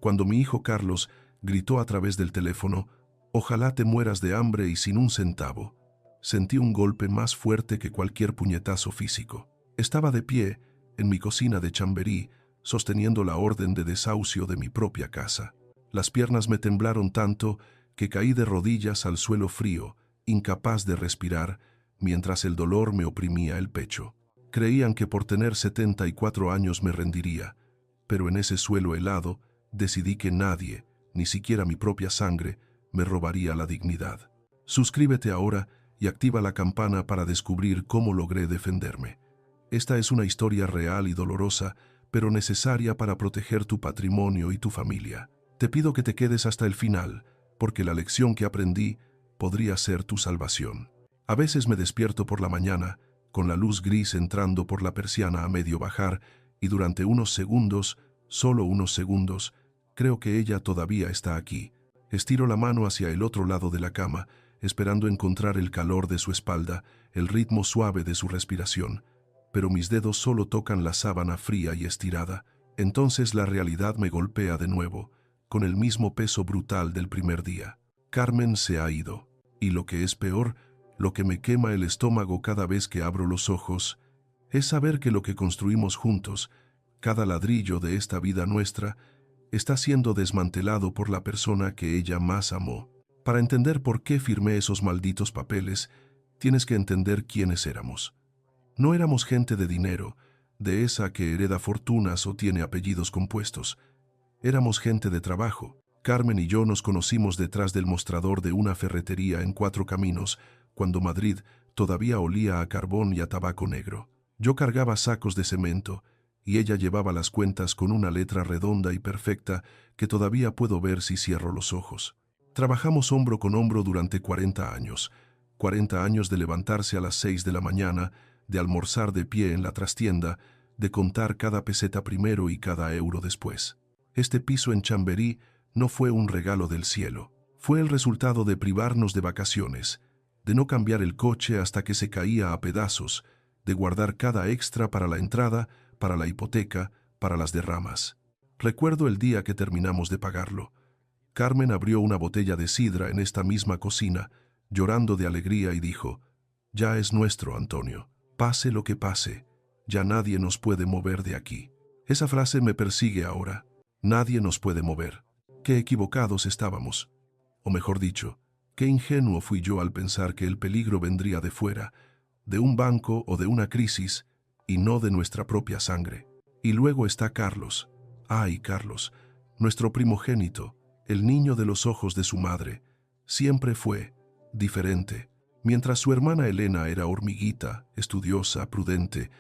Cuando mi hijo Carlos gritó a través del teléfono, «Ojalá te mueras de hambre y sin un centavo», sentí un golpe más fuerte que cualquier puñetazo físico. Estaba de pie en mi cocina de Chamberí, sosteniendo la orden de desahucio de mi propia casa. Las piernas me temblaron tanto que caí de rodillas al suelo frío, incapaz de respirar, mientras el dolor me oprimía el pecho. Creían que por tener 74 años me rendiría, pero en ese suelo helado decidí que nadie, ni siquiera mi propia sangre, me robaría la dignidad. Suscríbete ahora y activa la campana para descubrir cómo logré defenderme. Esta es una historia real y dolorosa, pero necesaria para proteger tu patrimonio y tu familia. Te pido que te quedes hasta el final, porque la lección que aprendí podría ser tu salvación. A veces me despierto por la mañana, con la luz gris entrando por la persiana a medio bajar, y durante unos segundos, solo unos segundos, creo que ella todavía está aquí. Estiro la mano hacia el otro lado de la cama, esperando encontrar el calor de su espalda, el ritmo suave de su respiración, pero mis dedos solo tocan la sábana fría y estirada. Entonces la realidad me golpea de nuevo, con el mismo peso brutal del primer día. Carmen se ha ido, y lo que es peor, lo que me quema el estómago cada vez que abro los ojos, es saber que lo que construimos juntos, cada ladrillo de esta vida nuestra, está siendo desmantelado por la persona que ella más amó. Para entender por qué firmé esos malditos papeles, tienes que entender quiénes éramos. No éramos gente de dinero, de esa que hereda fortunas o tiene apellidos compuestos. Éramos gente de trabajo. Carmen y yo nos conocimos detrás del mostrador de una ferretería en Cuatro Caminos, cuando Madrid todavía olía a carbón y a tabaco negro. Yo cargaba sacos de cemento, y ella llevaba las cuentas con una letra redonda y perfecta que todavía puedo ver si cierro los ojos. Trabajamos hombro con hombro durante 40 años. 40 años de levantarse a las 6 de la mañana, de almorzar de pie en la trastienda, de contar cada peseta primero y cada euro después. Este piso en Chamberí no fue un regalo del cielo. Fue el resultado de privarnos de vacaciones, de no cambiar el coche hasta que se caía a pedazos, de guardar cada extra para la entrada, para la hipoteca, para las derramas. Recuerdo el día que terminamos de pagarlo. Carmen abrió una botella de sidra en esta misma cocina, llorando de alegría, y dijo: «Ya es nuestro, Antonio. Pase lo que pase, ya nadie nos puede mover de aquí». Esa frase me persigue ahora. Nadie nos puede mover. Qué equivocados estábamos. O mejor dicho, qué ingenuo fui yo al pensar que el peligro vendría de fuera, de un banco o de una crisis, y no de nuestra propia sangre. Y luego está Carlos. Ay, Carlos, nuestro primogénito, el niño de los ojos de su madre. Siempre fue diferente. Mientras su hermana Elena era hormiguita, estudiosa, prudente,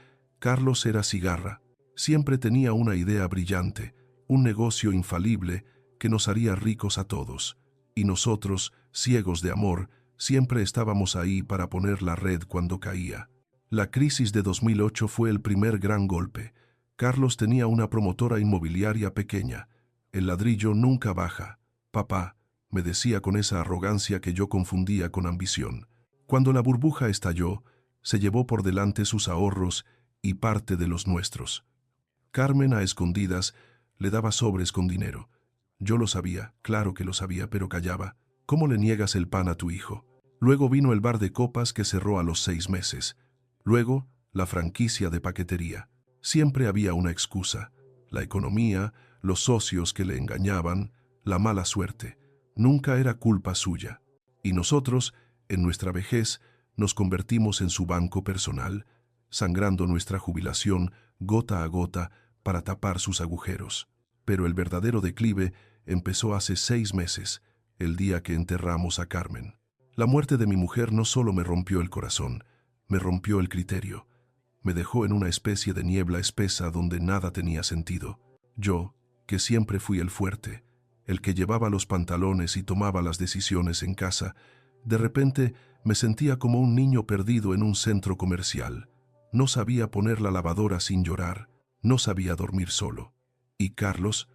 Carlos era cigarra. Siempre tenía una idea brillante, un negocio infalible que nos haría ricos a todos. Y nosotros, ciegos de amor, siempre estábamos ahí para poner la red cuando caía. La crisis de 2008 fue el primer gran golpe. Carlos tenía una promotora inmobiliaria pequeña. El ladrillo nunca baja. «Papá», me decía con esa arrogancia que yo confundía con ambición. Cuando la burbuja estalló, se llevó por delante sus ahorros y parte de los nuestros. Carmen, a escondidas, le daba sobres con dinero. Yo lo sabía, claro que lo sabía, pero callaba. ¿Cómo le niegas el pan a tu hijo? Luego vino el bar de copas que cerró a los 6 meses. Luego, la franquicia de paquetería. Siempre había una excusa: la economía, los socios que le engañaban, la mala suerte. Nunca era culpa suya. Y nosotros, en nuestra vejez, nos convertimos en su banco personal, sangrando nuestra jubilación gota a gota para tapar sus agujeros. Pero el verdadero declive empezó hace 6 meses, el día que enterramos a Carmen. La muerte de mi mujer no solo me rompió el corazón, me rompió el criterio. Me dejó en una especie de niebla espesa donde nada tenía sentido. Yo, que siempre fui el fuerte, el que llevaba los pantalones y tomaba las decisiones en casa, de repente me sentía como un niño perdido en un centro comercial. No sabía poner la lavadora sin llorar, no sabía dormir solo. Y Carlos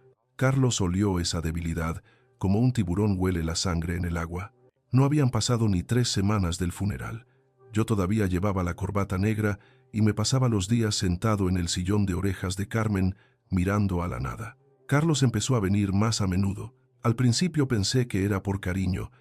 olió esa debilidad como un tiburón huele la sangre en el agua. No habían pasado ni 3 semanas del funeral. Yo todavía llevaba la corbata negra y me pasaba los días sentado en el sillón de orejas de Carmen, mirando a la nada. Carlos empezó a venir más a menudo. Al principio pensé que era por cariño,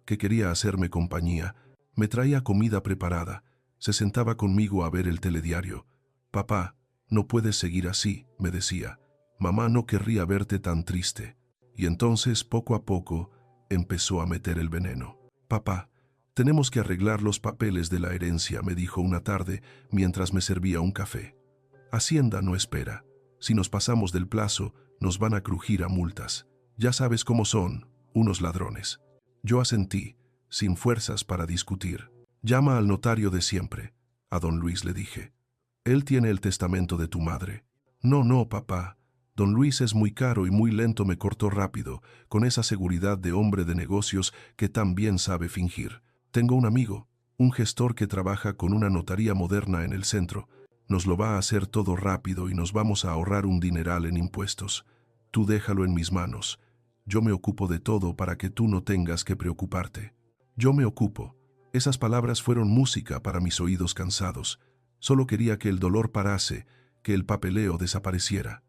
que quería hacerme compañía. Me traía comida preparada. Se sentaba conmigo a ver el telediario. «Papá, no puedes seguir así», me decía. «Mamá no querría verte tan triste». Y entonces, poco a poco, empezó a meter el veneno. «Papá, tenemos que arreglar los papeles de la herencia», me dijo una tarde mientras me servía un café. «Hacienda no espera. Si nos pasamos del plazo, nos van a crujir a multas. Ya sabes cómo son, unos ladrones». Yo asentí, sin fuerzas para discutir. «Llama al notario de siempre», a don Luis le dije. «Él tiene el testamento de tu madre». «No, papá. Don Luis es muy caro y muy lento», me cortó rápido, con esa seguridad de hombre de negocios que tan bien sabe fingir. «Tengo un amigo, un gestor que trabaja con una notaría moderna en el centro. Nos lo va a hacer todo rápido y nos vamos a ahorrar un dineral en impuestos. Tú déjalo en mis manos. Yo me ocupo de todo para que tú no tengas que preocuparte». «Yo me ocupo». Esas palabras fueron música para mis oídos cansados. Solo quería que el dolor parase, que el papeleo desapareciera.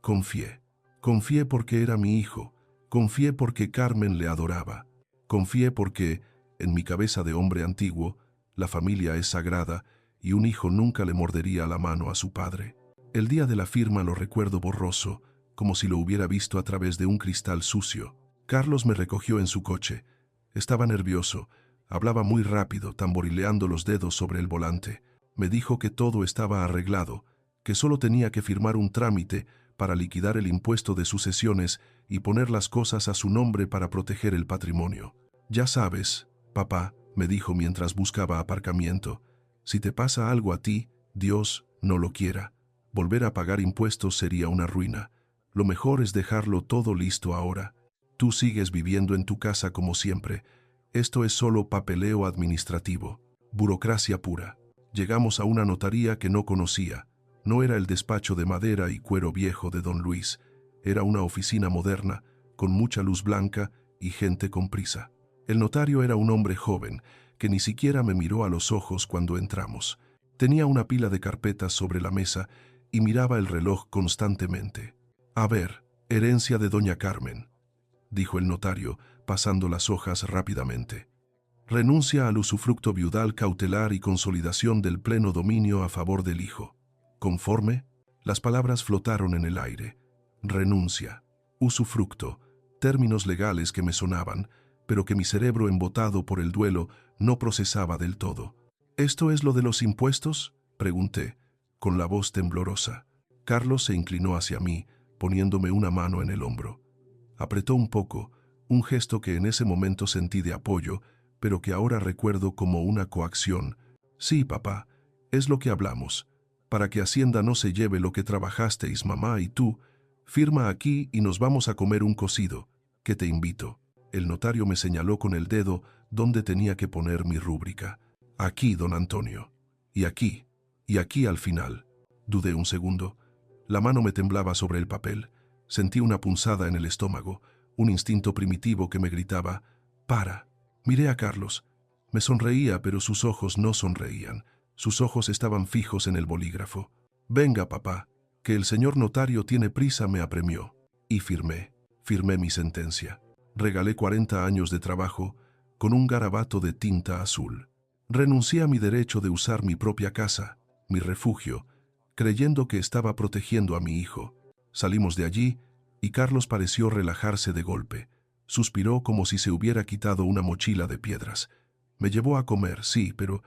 Confié porque era mi hijo. Confié porque Carmen le adoraba. Confié porque, en mi cabeza de hombre antiguo, la familia es sagrada y un hijo nunca le mordería la mano a su padre. El día de la firma lo recuerdo borroso, como si lo hubiera visto a través de un cristal sucio. Carlos me recogió en su coche. Estaba nervioso. Hablaba muy rápido, tamborileando los dedos sobre el volante. Me dijo que todo estaba arreglado, que solo tenía que firmar un trámite para liquidar el impuesto de sucesiones y poner las cosas a su nombre para proteger el patrimonio. «Ya sabes, papá», me dijo mientras buscaba aparcamiento, «si te pasa algo a ti, Dios no lo quiera, volver a pagar impuestos sería una ruina. Lo mejor es dejarlo todo listo ahora. Tú sigues viviendo en tu casa como siempre. Esto es solo papeleo administrativo, burocracia pura». Llegamos a una notaría que no conocía. No era el despacho de madera y cuero viejo de don Luis. Era una oficina moderna, con mucha luz blanca y gente con prisa. El notario era un hombre joven, que ni siquiera me miró a los ojos cuando entramos. Tenía una pila de carpetas sobre la mesa y miraba el reloj constantemente. «A ver, herencia de doña Carmen», dijo el notario, pasando las hojas rápidamente. «Renuncia al usufructo viudal cautelar y consolidación del pleno dominio a favor del hijo. ¿Conforme?». Las palabras flotaron en el aire. Renuncia, usufructo, términos legales que me sonaban, pero que mi cerebro embotado por el duelo no procesaba del todo. «¿Esto es lo de los impuestos?», pregunté, con la voz temblorosa. Carlos se inclinó hacia mí, poniéndome una mano en el hombro. Apretó un poco, un gesto que en ese momento sentí de apoyo, pero que ahora recuerdo como una coacción. «Sí, papá, es lo que hablamos. Para que Hacienda no se lleve lo que trabajasteis mamá y tú, firma aquí y nos vamos a comer un cocido, que te invito». El notario me señaló con el dedo donde tenía que poner mi rúbrica. «Aquí, don Antonio. Y aquí al final». Dudé un segundo. La mano me temblaba sobre el papel. Sentí una punzada en el estómago, un instinto primitivo que me gritaba: «Para». Miré a Carlos. Me sonreía, pero sus ojos no sonreían. Sus ojos estaban fijos en el bolígrafo. «Venga, papá, que el señor notario tiene prisa», me apremió. Y firmé mi sentencia. Regalé 40 años de trabajo con un garabato de tinta azul. Renuncié a mi derecho de usar mi propia casa, mi refugio, creyendo que estaba protegiendo a mi hijo. Salimos de allí y Carlos pareció relajarse de golpe. Suspiró como si se hubiera quitado una mochila de piedras. Me llevó a comer, sí, pero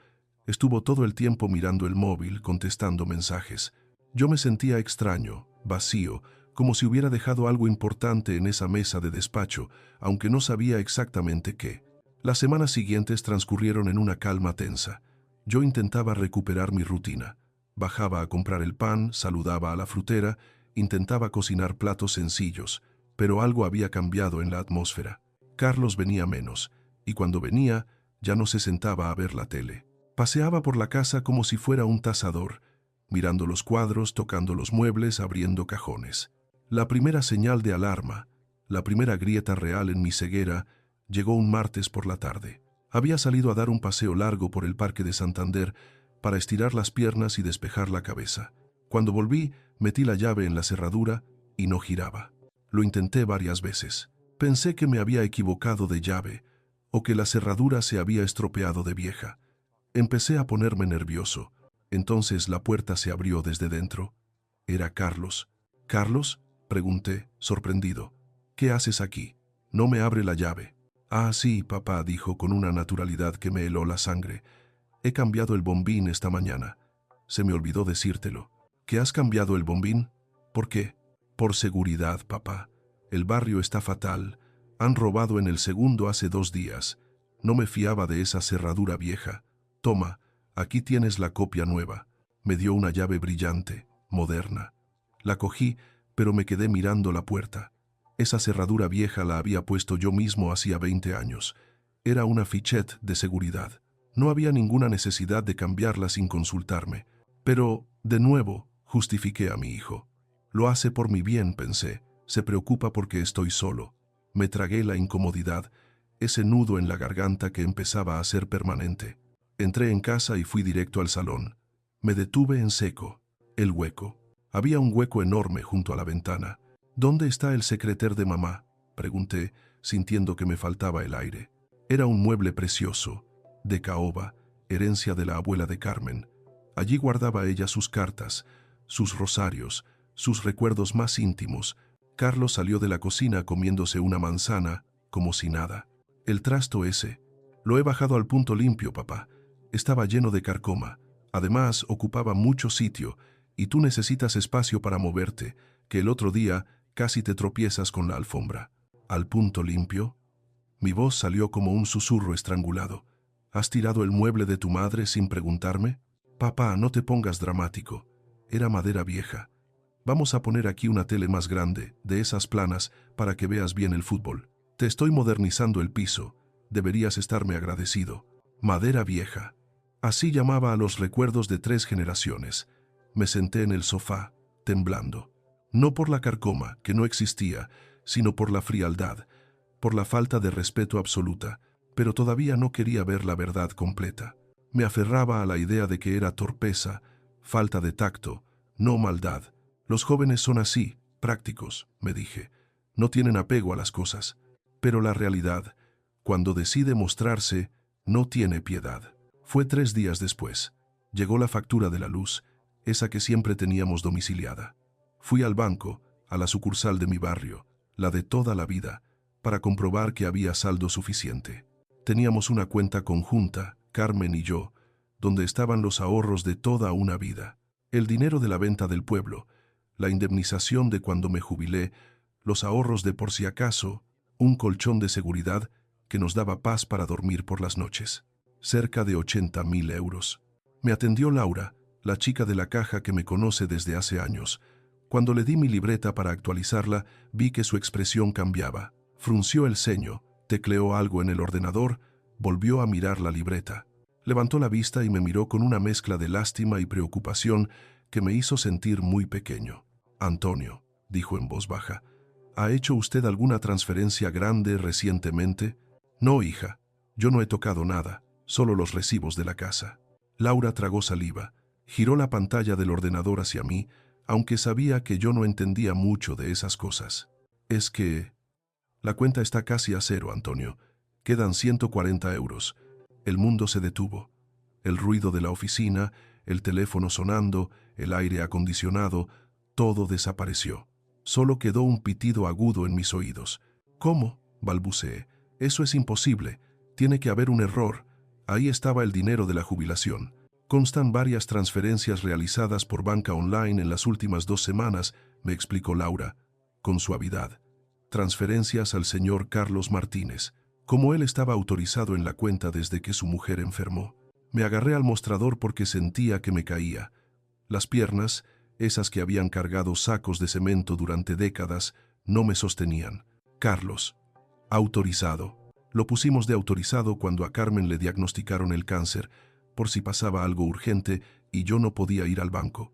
estuvo todo el tiempo mirando el móvil, contestando mensajes. Yo me sentía extraño, vacío, como si hubiera dejado algo importante en esa mesa de despacho, aunque no sabía exactamente qué. Las semanas siguientes transcurrieron en una calma tensa. Yo intentaba recuperar mi rutina. Bajaba a comprar el pan, saludaba a la frutera, intentaba cocinar platos sencillos, pero algo había cambiado en la atmósfera. Carlos venía menos, y cuando venía, ya no se sentaba a ver la tele. Paseaba por la casa como si fuera un tasador, mirando los cuadros, tocando los muebles, abriendo cajones. La primera señal de alarma, la primera grieta real en mi ceguera, llegó un martes por la tarde. Había salido a dar un paseo largo por el Parque de Santander para estirar las piernas y despejar la cabeza. Cuando volví, metí la llave en la cerradura y no giraba. Lo intenté varias veces. Pensé que me había equivocado de llave o que la cerradura se había estropeado de vieja. Empecé a ponerme nervioso. Entonces la puerta se abrió desde dentro. Era Carlos. «¿Carlos?», pregunté, sorprendido. «¿Qué haces aquí? No me abre la llave». «Ah, sí, papá», dijo con una naturalidad que me heló la sangre. «He cambiado el bombín esta mañana. Se me olvidó decírtelo». «¿Que has cambiado el bombín? ¿Por qué?» «Por seguridad, papá. El barrio está fatal. Han robado en el segundo hace 2 días. No me fiaba de esa cerradura vieja. Toma, aquí tienes la copia nueva». Me dio una llave brillante, moderna. La cogí, pero me quedé mirando la puerta. Esa cerradura vieja la había puesto yo mismo hacía 20 años. Era una fichet de seguridad. No había ninguna necesidad de cambiarla sin consultarme. Pero, de nuevo, justifiqué a mi hijo. Lo hace por mi bien, pensé. Se preocupa porque estoy solo. Me tragué la incomodidad, ese nudo en la garganta que empezaba a ser permanente. Entré en casa y fui directo al salón. Me detuve en seco. El hueco. Había un hueco enorme junto a la ventana. «¿Dónde está el secreter de mamá?», pregunté, sintiendo que me faltaba el aire. Era un mueble precioso, de caoba, herencia de la abuela de Carmen. Allí guardaba ella sus cartas, sus rosarios, sus recuerdos más íntimos. Carlos salió de la cocina comiéndose una manzana, como si nada. «El trasto ese. Lo he bajado al punto limpio, papá. Estaba lleno de carcoma. Además, ocupaba mucho sitio, y tú necesitas espacio para moverte, que el otro día casi te tropiezas con la alfombra». «¿Al punto limpio?». Mi voz salió como un susurro estrangulado. «¿Has tirado el mueble de tu madre sin preguntarme?». «Papá, no te pongas dramático. Era madera vieja. Vamos a poner aquí una tele más grande, de esas planas, para que veas bien el fútbol. Te estoy modernizando el piso. Deberías estarme agradecido». Madera vieja. Así llamaba a los recuerdos de 3 generaciones. Me senté en el sofá, temblando. No por la carcoma, que no existía, sino por la frialdad, por la falta de respeto absoluta, pero todavía no quería ver la verdad completa. Me aferraba a la idea de que era torpeza, falta de tacto, no maldad. Los jóvenes son así, prácticos, me dije. No tienen apego a las cosas. Pero la realidad, cuando decide mostrarse, no tiene piedad. Fue 3 días después. Llegó la factura de la luz, esa que siempre teníamos domiciliada. Fui al banco, a la sucursal de mi barrio, la de toda la vida, para comprobar que había saldo suficiente. Teníamos una cuenta conjunta, Carmen y yo, donde estaban los ahorros de toda una vida. El dinero de la venta del pueblo, la indemnización de cuando me jubilé, los ahorros de por si acaso, un colchón de seguridad que nos daba paz para dormir por las noches. Cerca de 80.000 euros. Me atendió Laura, la chica de la caja que me conoce desde hace años. Cuando le di mi libreta para actualizarla, vi que su expresión cambiaba. Frunció el ceño, tecleó algo en el ordenador, volvió a mirar la libreta. Levantó la vista y me miró con una mezcla de lástima y preocupación que me hizo sentir muy pequeño. «Antonio», dijo en voz baja, «¿ha hecho usted alguna transferencia grande recientemente?». «No, hija, yo no he tocado nada, solo los recibos de la casa». Laura tragó saliva, giró la pantalla del ordenador hacia mí, aunque sabía que yo no entendía mucho de esas cosas. «Es que la cuenta está casi a cero, Antonio. Quedan 140 euros. El mundo se detuvo. El ruido de la oficina, el teléfono sonando, el aire acondicionado, todo desapareció. Solo quedó un pitido agudo en mis oídos. «¿Cómo?», balbuceé. «Eso es imposible. Tiene que haber un error. Ahí estaba el dinero de la jubilación. Constan varias transferencias realizadas por banca online en las últimas 2 semanas», me explicó Laura, con suavidad. «Transferencias al señor Carlos Martínez. Como él estaba autorizado en la cuenta desde que su mujer enfermó». Me agarré al mostrador porque sentía que me caía. Las piernas, esas que habían cargado sacos de cemento durante décadas, no me sostenían. «Carlos. Autorizado». Lo pusimos de autorizado cuando a Carmen le diagnosticaron el cáncer, por si pasaba algo urgente y yo no podía ir al banco.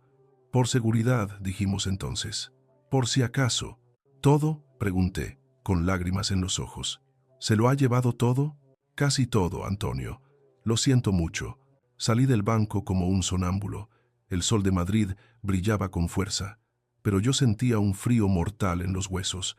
«Por seguridad», dijimos entonces. «Por si acaso». «¿Todo?», pregunté, con lágrimas en los ojos. «¿Se lo ha llevado todo?». «Casi todo, Antonio. Lo siento mucho». Salí del banco como un sonámbulo. El sol de Madrid brillaba con fuerza, pero yo sentía un frío mortal en los huesos.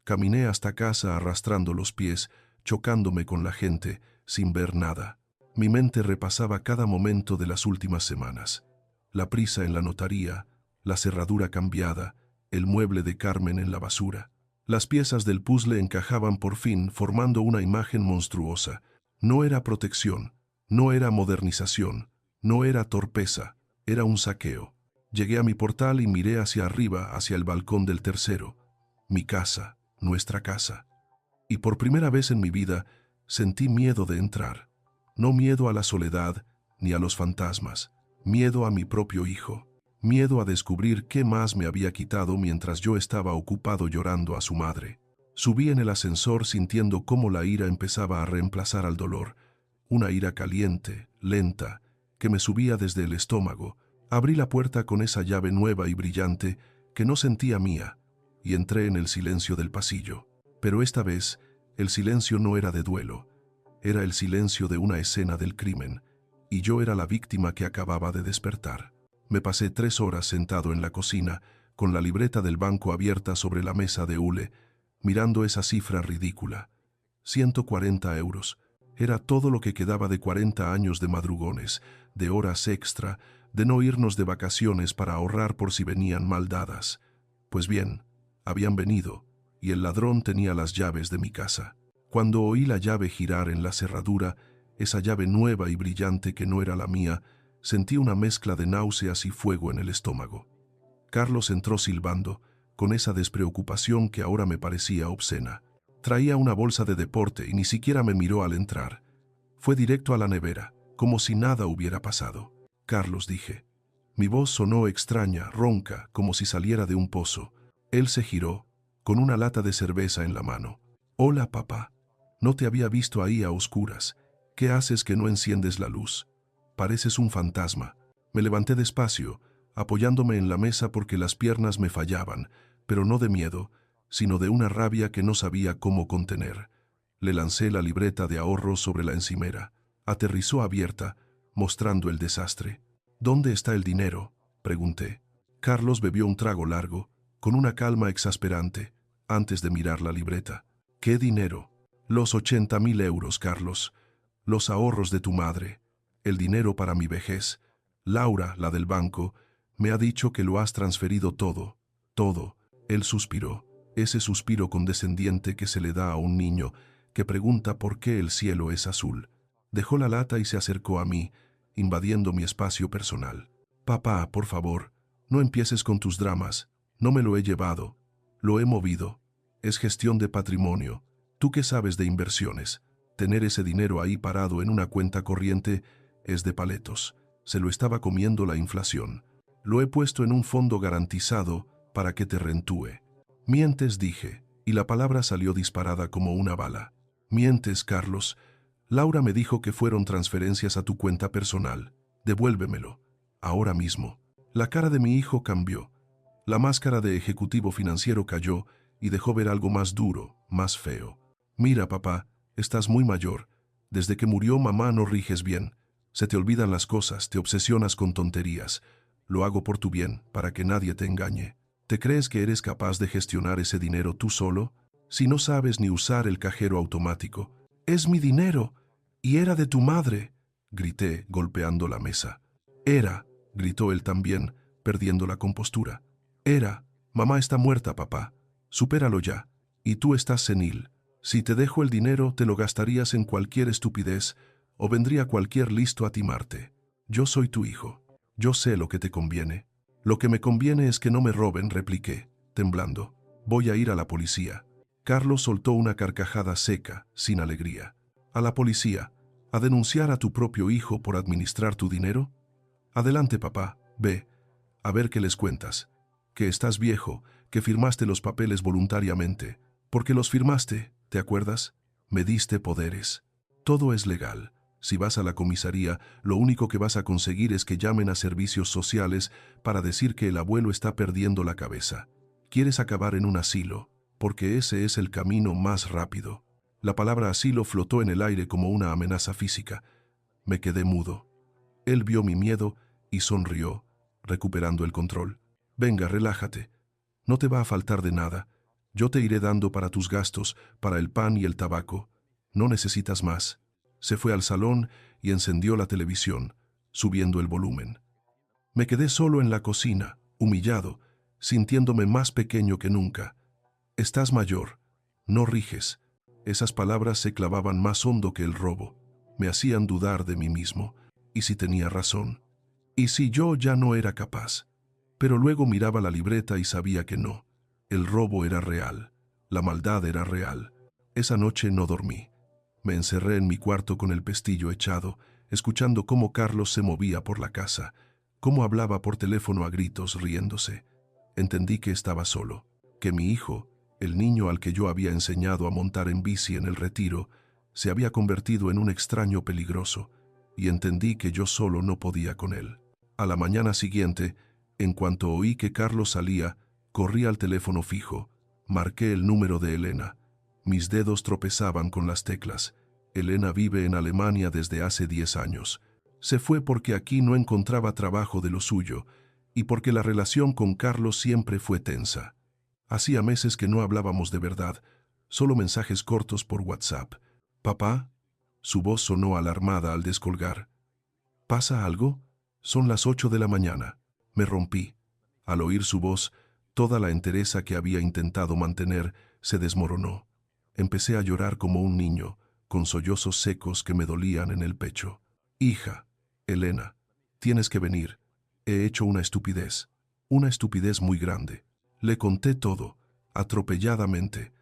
Caminé hasta casa arrastrando los pies, chocándome con la gente, sin ver nada. Mi mente repasaba cada momento de las últimas semanas. La prisa en la notaría, la cerradura cambiada, el mueble de Carmen en la basura. Las piezas del puzzle encajaban por fin, formando una imagen monstruosa. No era protección, no era modernización, no era torpeza, era un saqueo. Llegué a mi portal y miré hacia arriba, hacia el balcón del tercero. Mi casa, nuestra casa. Y por primera vez en mi vida sentí miedo de entrar. No miedo a la soledad ni a los fantasmas, miedo a mi propio hijo. Miedo a descubrir qué más me había quitado mientras yo estaba ocupado llorando a su madre. Subí en el ascensor sintiendo cómo la ira empezaba a reemplazar al dolor. Una ira caliente, lenta, que me subía desde el estómago. Abrí la puerta con esa llave nueva y brillante que no sentía mía y entré en el silencio del pasillo. Pero esta vez, el silencio no era de duelo. Era el silencio de una escena del crimen, y yo era la víctima que acababa de despertar. Me pasé 3 horas sentado en la cocina, con la libreta del banco abierta sobre la mesa de hule, mirando esa cifra ridícula. 140 euros. Era todo lo que quedaba de 40 años de madrugones, de horas extra, de no irnos de vacaciones para ahorrar por si venían mal dadas. Pues bien, habían venido, y el ladrón tenía las llaves de mi casa. Cuando oí la llave girar en la cerradura, esa llave nueva y brillante que no era la mía, sentí una mezcla de náuseas y fuego en el estómago. Carlos entró silbando, con esa despreocupación que ahora me parecía obscena. Traía una bolsa de deporte y ni siquiera me miró al entrar. Fue directo a la nevera, como si nada hubiera pasado. Carlos, dije. Mi voz sonó extraña, ronca, como si saliera de un pozo. Él se giró, con una lata de cerveza en la mano. Hola, papá. No te había visto ahí a oscuras. ¿Qué haces que no enciendes la luz? Pareces un fantasma. Me levanté despacio, apoyándome en la mesa porque las piernas me fallaban, pero no de miedo, sino de una rabia que no sabía cómo contener. Le lancé la libreta de ahorros sobre la encimera. Aterrizó abierta, mostrando el desastre. ¿Dónde está el dinero?, pregunté. Carlos bebió un trago largo, con una calma exasperante, antes de mirar la libreta. ¿Qué dinero? Los 80.000 euros, Carlos. Los ahorros de tu madre. El dinero para mi vejez. Laura, la del banco, me ha dicho que lo has transferido todo. Todo. Él suspiró. Ese suspiro condescendiente que se le da a un niño que pregunta por qué el cielo es azul. Dejó la lata y se acercó a mí, invadiendo mi espacio personal. Papá, por favor, no empieces con tus dramas. No me lo he llevado. Lo he movido. Es gestión de patrimonio. ¿Tú qué sabes de inversiones? Tener ese dinero ahí parado en una cuenta corriente es de paletos. Se lo estaba comiendo la inflación. Lo he puesto en un fondo garantizado para que te rentúe. Mientes, dije, y la palabra salió disparada como una bala. Mientes, Carlos. Laura me dijo que fueron transferencias a tu cuenta personal. Devuélvemelo. Ahora mismo. La cara de mi hijo cambió. La máscara de ejecutivo financiero cayó y dejó ver algo más duro, más feo. Mira, papá, estás muy mayor. Desde que murió mamá no riges bien. Se te olvidan las cosas, te obsesionas con tonterías. Lo hago por tu bien, para que nadie te engañe. ¿Te crees que eres capaz de gestionar ese dinero tú solo? Si no sabes ni usar el cajero automático. ¡Es mi dinero! ¡Y era de tu madre!, grité, golpeando la mesa. Era, gritó él también, perdiendo la compostura. Era. Mamá está muerta, papá. Supéralo ya. Y tú estás senil. Si te dejo el dinero, te lo gastarías en cualquier estupidez o vendría cualquier listo a timarte. Yo soy tu hijo. Yo sé lo que te conviene. Lo que me conviene es que no me roben, repliqué, temblando. Voy a ir a la policía. Carlos soltó una carcajada seca, sin alegría. ¿A la policía? ¿A denunciar a tu propio hijo por administrar tu dinero? Adelante, papá. Ve. A ver qué les cuentas. Que estás viejo, que firmaste los papeles voluntariamente. Porque los firmaste, ¿te acuerdas? Me diste poderes. Todo es legal. Si vas a la comisaría, lo único que vas a conseguir es que llamen a servicios sociales para decir que el abuelo está perdiendo la cabeza. Quieres acabar en un asilo, porque ese es el camino más rápido. La palabra asilo flotó en el aire como una amenaza física. Me quedé mudo. Él vio mi miedo y sonrió, recuperando el control. Venga, relájate. No te va a faltar de nada. Yo te iré dando para tus gastos, para el pan y el tabaco. No necesitas más. Se fue al salón y encendió la televisión, subiendo el volumen. Me quedé solo en la cocina, humillado, sintiéndome más pequeño que nunca. Estás mayor, no riges. Esas palabras se clavaban más hondo que el robo. Me hacían dudar de mí mismo. ¿Y si tenía razón? ¿Y si yo ya no era capaz? Pero luego miraba la libreta y sabía que no. El robo era real. La maldad era real. Esa noche no dormí. Me encerré en mi cuarto con el pestillo echado, escuchando cómo Carlos se movía por la casa, cómo hablaba por teléfono a gritos, riéndose. Entendí que estaba solo, que mi hijo, el niño al que yo había enseñado a montar en bici en el retiro, se había convertido en un extraño peligroso, y entendí que yo solo no podía con él. A la mañana siguiente, en cuanto oí que Carlos salía, corrí al teléfono fijo, marqué el número de Elena. Mis dedos tropezaban con las teclas. Elena vive en Alemania desde hace 10 años. Se fue porque aquí no encontraba trabajo de lo suyo, y porque la relación con Carlos siempre fue tensa. Hacía meses que no hablábamos de verdad, solo mensajes cortos por WhatsApp. «¿Papá?» Su voz sonó alarmada al descolgar. «¿Pasa algo?» Son las 8 de la mañana. Me rompí. Al oír su voz, toda la entereza que había intentado mantener se desmoronó. Empecé a llorar como un niño, con sollozos secos que me dolían en el pecho. «Hija, Elena, tienes que venir. He hecho una estupidez muy grande». Le conté todo, atropelladamente.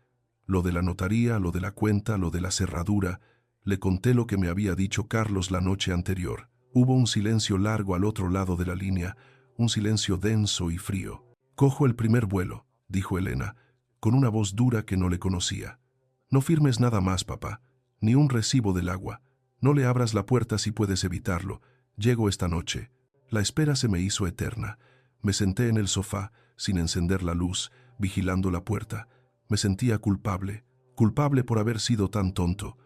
Lo de la notaría, lo de la cuenta, lo de la cerradura. Le conté lo que me había dicho Carlos la noche anterior. Hubo un silencio largo al otro lado de la línea, un silencio denso y frío. «Cojo el primer vuelo», dijo Elena, con una voz dura que no le conocía. «No firmes nada más, papá, ni un recibo del agua. No le abras la puerta si puedes evitarlo. Llego esta noche». La espera se me hizo eterna. Me senté en el sofá, sin encender la luz, vigilando la puerta. Me sentía culpable, culpable por haber sido tan tonto,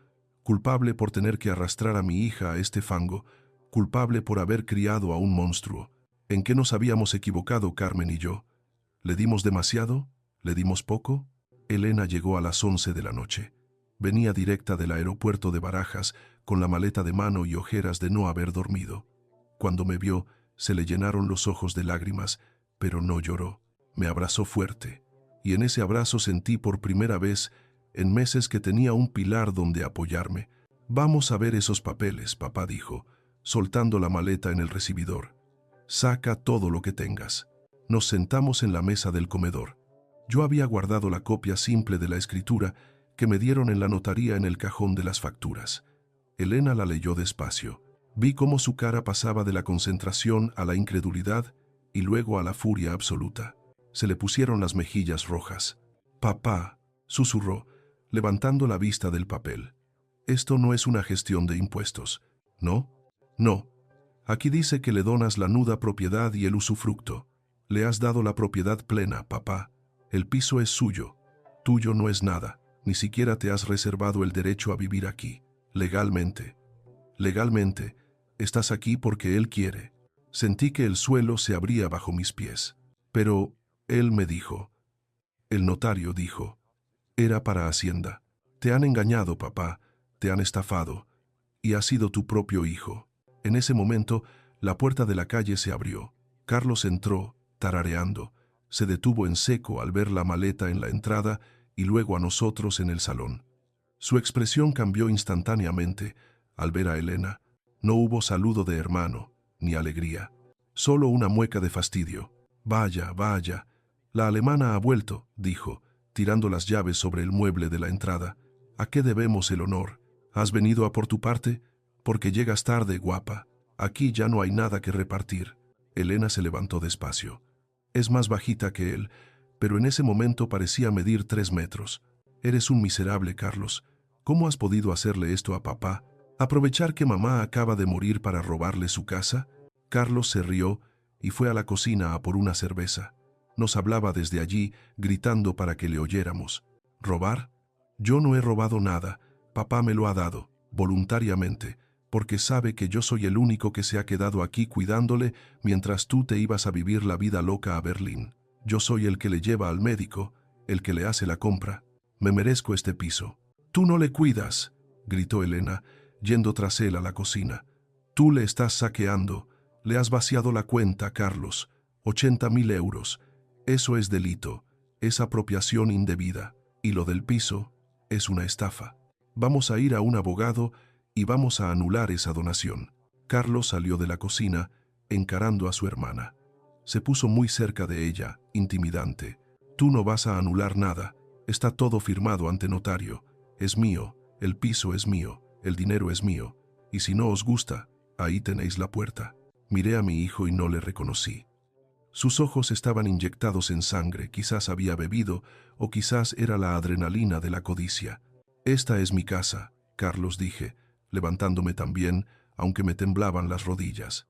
culpable por tener que arrastrar a mi hija a este fango, culpable por haber criado a un monstruo. ¿En qué nos habíamos equivocado Carmen y yo? ¿Le dimos demasiado? ¿Le dimos poco? Elena llegó a las 11 de la noche. Venía directa del aeropuerto de Barajas, con la maleta de mano y ojeras de no haber dormido. Cuando me vio, se le llenaron los ojos de lágrimas, pero no lloró. Me abrazó fuerte, y en ese abrazo sentí por primera vez, en meses, que tenía un pilar donde apoyarme. «Vamos a ver esos papeles», papá dijo, soltando la maleta en el recibidor. «Saca todo lo que tengas». Nos sentamos en la mesa del comedor. Yo había guardado la copia simple de la escritura que me dieron en la notaría en el cajón de las facturas. Elena la leyó despacio. Vi cómo su cara pasaba de la concentración a la incredulidad y luego a la furia absoluta. Se le pusieron las mejillas rojas. «Papá», susurró, levantando la vista del papel. «Esto no es una gestión de impuestos, ¿no?» «No. Aquí dice que le donas la nuda propiedad y el usufructo. Le has dado la propiedad plena, papá. El piso es suyo. Tuyo no es nada. Ni siquiera te has reservado el derecho a vivir aquí. Legalmente. Legalmente, estás aquí porque él quiere». Sentí que el suelo se abría bajo mis pies. Pero él me dijo, el notario dijo, era para Hacienda. «Te han engañado, papá, te han estafado, y ha sido tu propio hijo». En ese momento, la puerta de la calle se abrió. Carlos entró, tarareando. Se detuvo en seco al ver la maleta en la entrada y luego a nosotros en el salón. Su expresión cambió instantáneamente al ver a Elena. No hubo saludo de hermano, ni alegría. Solo una mueca de fastidio. «Vaya, vaya. La alemana ha vuelto», dijo, tirando las llaves sobre el mueble de la entrada. «¿A qué debemos el honor? ¿Has venido a por tu parte? Porque llegas tarde, guapa. Aquí ya no hay nada que repartir». Elena se levantó despacio. Es más bajita que él, pero en ese momento parecía medir 3 metros. «Eres un miserable, Carlos. ¿Cómo has podido hacerle esto a papá? ¿Aprovechar que mamá acaba de morir para robarle su casa?» Carlos se rió y fue a la cocina a por una cerveza. Nos hablaba desde allí, gritando para que le oyéramos. «¿Robar? Yo no he robado nada. Papá me lo ha dado, voluntariamente, porque sabe que yo soy el único que se ha quedado aquí cuidándole mientras tú te ibas a vivir la vida loca a Berlín. Yo soy el que le lleva al médico, el que le hace la compra. Me merezco este piso. Tú no le cuidas, gritó Elena, yendo tras él a la cocina. Tú le estás saqueando. Le has vaciado la cuenta, Carlos. 80.000 euros. Eso es delito. Es apropiación indebida. Y lo del piso es una estafa. Vamos a ir a un abogado y vamos a anular esa donación. Carlos salió de la cocina, encarando a su hermana. Se puso muy cerca de ella, intimidante. Tú no vas a anular nada. Está todo firmado ante notario. Es mío, el piso es mío, el dinero es mío. Y si no os gusta, ahí tenéis la puerta. Miré a mi hijo y no le reconocí. Sus ojos estaban inyectados en sangre, quizás había bebido o quizás era la adrenalina de la codicia. Esta es mi casa, Carlos, dije, levantándome también, aunque me temblaban las rodillas.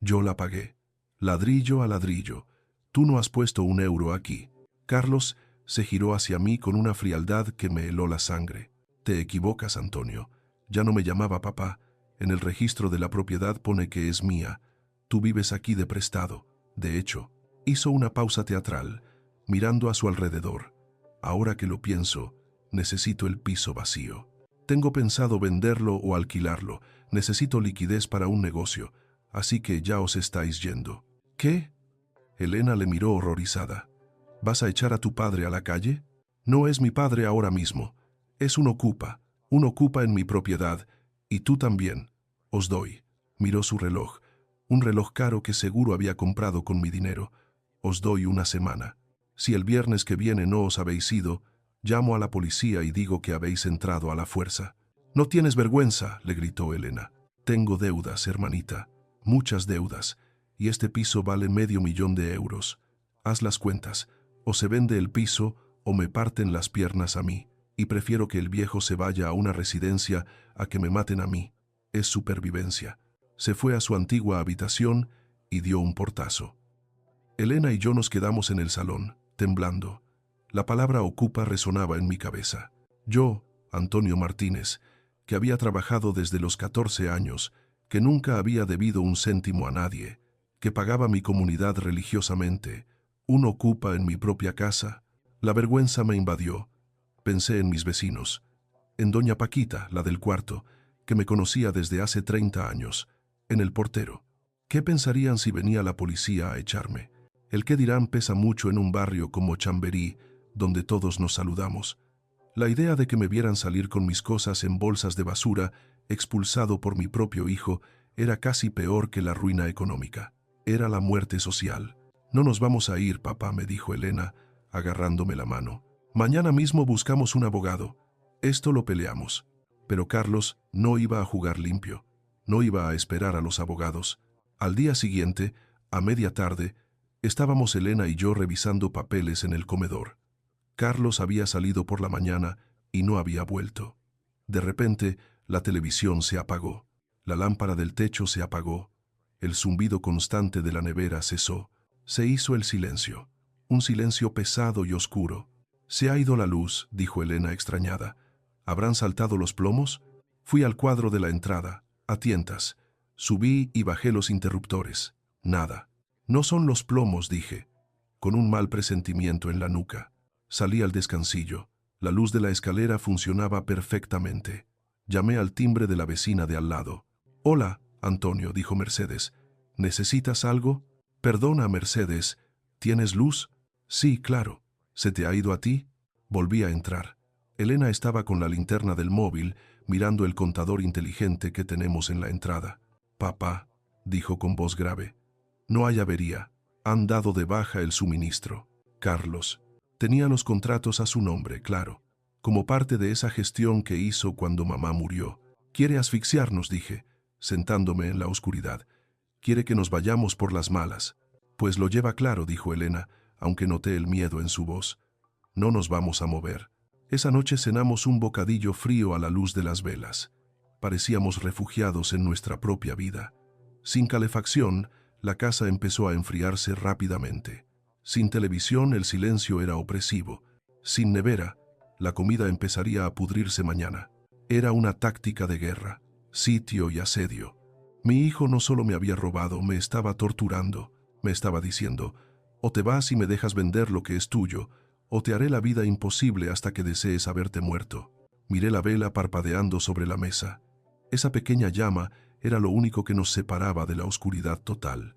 Yo la pagué, ladrillo a ladrillo. Tú no has puesto un euro aquí. Carlos se giró hacia mí con una frialdad que me heló la sangre. Te equivocas, Antonio. Ya no me llamaba papá. En el registro de la propiedad pone que es mía. Tú vives aquí de prestado. De hecho, hizo una pausa teatral, mirando a su alrededor. Ahora que lo pienso, necesito el piso vacío. Tengo pensado venderlo o alquilarlo. Necesito liquidez para un negocio. Así que ya os estáis yendo. ¿Qué? Elena le miró horrorizada. ¿Vas a echar a tu padre a la calle? No es mi padre ahora mismo. Es un ocupa en mi propiedad, y tú también. Os doy. Miró su reloj, un reloj caro que seguro había comprado con mi dinero. Os doy una semana. Si el viernes que viene no os habéis ido, llamo a la policía y digo que habéis entrado a la fuerza. No tienes vergüenza, le gritó Elena. Tengo deudas, hermanita, muchas deudas, y este piso vale $500,000 de euros. Haz las cuentas. O se vende el piso o me parten las piernas a mí, y prefiero que el viejo se vaya a una residencia a que me maten a mí. Es supervivencia. Se fue a su antigua habitación y dio un portazo. Elena y yo nos quedamos en el salón, temblando. La palabra ocupa resonaba en mi cabeza. Yo, Antonio Martínez, que había trabajado desde los 14 años, que nunca había debido un céntimo a nadie, que pagaba mi comunidad religiosamente, un ocupa en mi propia casa. La vergüenza me invadió. Pensé en mis vecinos, en doña Paquita, la del cuarto, que me conocía desde hace 30 años, en el portero. ¿Qué pensarían si venía la policía a echarme? El qué dirán pesa mucho en un barrio como Chamberí, donde todos nos saludamos. La idea de que me vieran salir con mis cosas en bolsas de basura, expulsado por mi propio hijo, era casi peor que la ruina económica. Era la muerte social. No nos vamos a ir, papá, me dijo Elena, agarrándome la mano. Mañana mismo buscamos un abogado. Esto lo peleamos. Pero Carlos no iba a jugar limpio. No iba a esperar a los abogados. Al día siguiente, a media tarde, estábamos Elena y yo revisando papeles en el comedor. Carlos había salido por la mañana y no había vuelto. De repente, la televisión se apagó. La lámpara del techo se apagó. El zumbido constante de la nevera cesó. Se hizo el silencio. Un silencio pesado y oscuro. Se ha ido la luz, dijo Elena extrañada. ¿Habrán saltado los plomos? Fui al cuadro de la entrada, a tientas. Subí y bajé los interruptores. Nada. No son los plomos, dije, con un mal presentimiento en la nuca. Salí al descansillo. La luz de la escalera funcionaba perfectamente. Llamé al timbre de la vecina de al lado. Hola, Antonio, dijo Mercedes. ¿Necesitas algo? Perdona, Mercedes. ¿Tienes luz? Sí, claro. ¿Se te ha ido a ti? Volví a entrar. Elena estaba con la linterna del móvil, mirando el contador inteligente que tenemos en la entrada. Papá, dijo con voz grave, no hay avería. Han dado de baja el suministro. Carlos. Tenía los contratos a su nombre, claro, como parte de esa gestión que hizo cuando mamá murió. Quiere asfixiarnos, dije, sentándome en la oscuridad. Quiere que nos vayamos por las malas. Pues lo lleva claro, dijo Elena, aunque noté el miedo en su voz. No nos vamos a mover. Esa noche cenamos un bocadillo frío a la luz de las velas. Parecíamos refugiados en nuestra propia vida. Sin calefacción, la casa empezó a enfriarse rápidamente. Sin televisión, el silencio era opresivo. Sin nevera, la comida empezaría a pudrirse mañana. Era una táctica de guerra, sitio y asedio. Mi hijo no solo me había robado, me estaba torturando. Me estaba diciendo, o te vas y me dejas vender lo que es tuyo, o te haré la vida imposible hasta que desees haberte muerto. Miré la vela parpadeando sobre la mesa. Esa pequeña llama era lo único que nos separaba de la oscuridad total.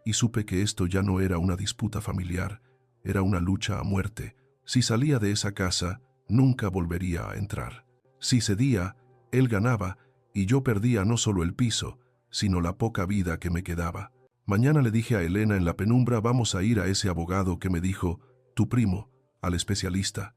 Y supe que esto ya no era una disputa familiar, era una lucha a muerte. Si salía de esa casa, nunca volvería a entrar. Si cedía, él ganaba, y yo perdía no solo el piso, sino la poca vida que me quedaba. Mañana le dije a Elena en la penumbra, vamos a ir a ese abogado que me dijo, tu primo, al especialista,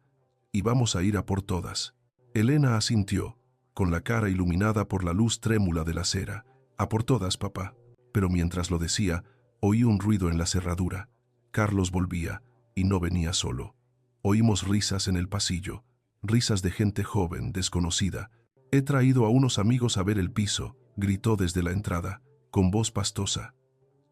y vamos a ir a por todas. Elena asintió, con la cara iluminada por la luz trémula de la cera. A por todas, papá. Pero mientras lo decía, oí un ruido en la cerradura. Carlos volvía, y no venía solo. Oímos risas en el pasillo, risas de gente joven, desconocida. He traído a unos amigos a ver el piso, gritó desde la entrada, con voz pastosa.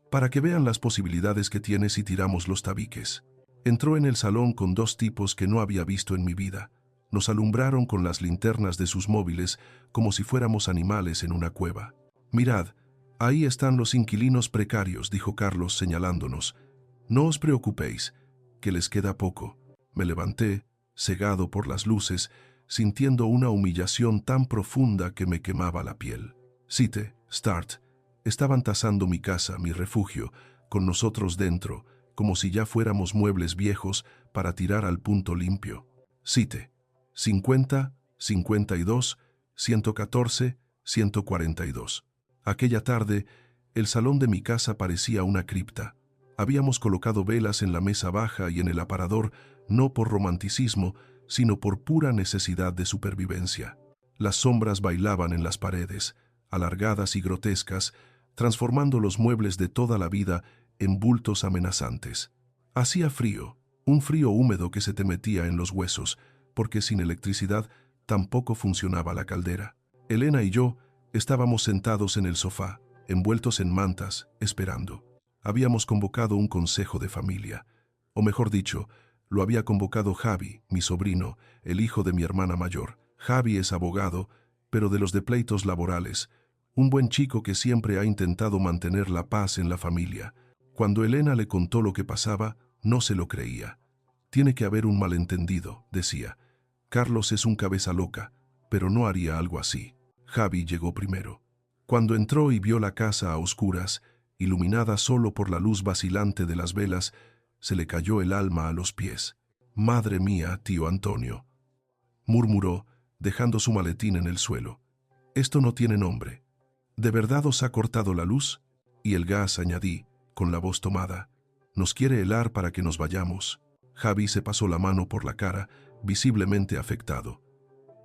Para que vean las posibilidades que tiene si tiramos los tabiques. Entró en el salón con dos tipos que no había visto en mi vida. Nos alumbraron con las linternas de sus móviles como si fuéramos animales en una cueva. Mirad, ahí están los inquilinos precarios, dijo Carlos señalándonos. No os preocupéis, que les queda poco. Me levanté, cegado por las luces, sintiendo una humillación tan profunda que me quemaba la piel. Cite, Start, estaban tasando mi casa, mi refugio, con nosotros dentro, como si ya fuéramos muebles viejos para tirar al punto limpio. Cite, 50, 52, 114, 142. Aquella tarde, el salón de mi casa parecía una cripta. Habíamos colocado velas en la mesa baja y en el aparador, no por romanticismo, sino por pura necesidad de supervivencia. Las sombras bailaban en las paredes, alargadas y grotescas, transformando los muebles de toda la vida en bultos amenazantes. Hacía frío, un frío húmedo que se te metía en los huesos, porque sin electricidad tampoco funcionaba la caldera. Elena y yo estábamos sentados en el sofá, envueltos en mantas, esperando. Habíamos convocado un consejo de familia, o mejor dicho, lo había convocado Javi, mi sobrino, el hijo de mi hermana mayor. Javi es abogado, pero de los de pleitos laborales, un buen chico que siempre ha intentado mantener la paz en la familia. Cuando Elena le contó lo que pasaba, no se lo creía. Tiene que haber un malentendido, decía. Carlos es un cabeza loca, pero no haría algo así. Javi llegó primero. Cuando entró y vio la casa a oscuras, iluminada solo por la luz vacilante de las velas, se le cayó el alma a los pies. «Madre mía, tío Antonio», murmuró, dejando su maletín en el suelo. «Esto no tiene nombre. ¿De verdad os ha cortado la luz?» Y el gas, añadí, con la voz tomada. «Nos quiere helar para que nos vayamos». Javi se pasó la mano por la cara, visiblemente afectado.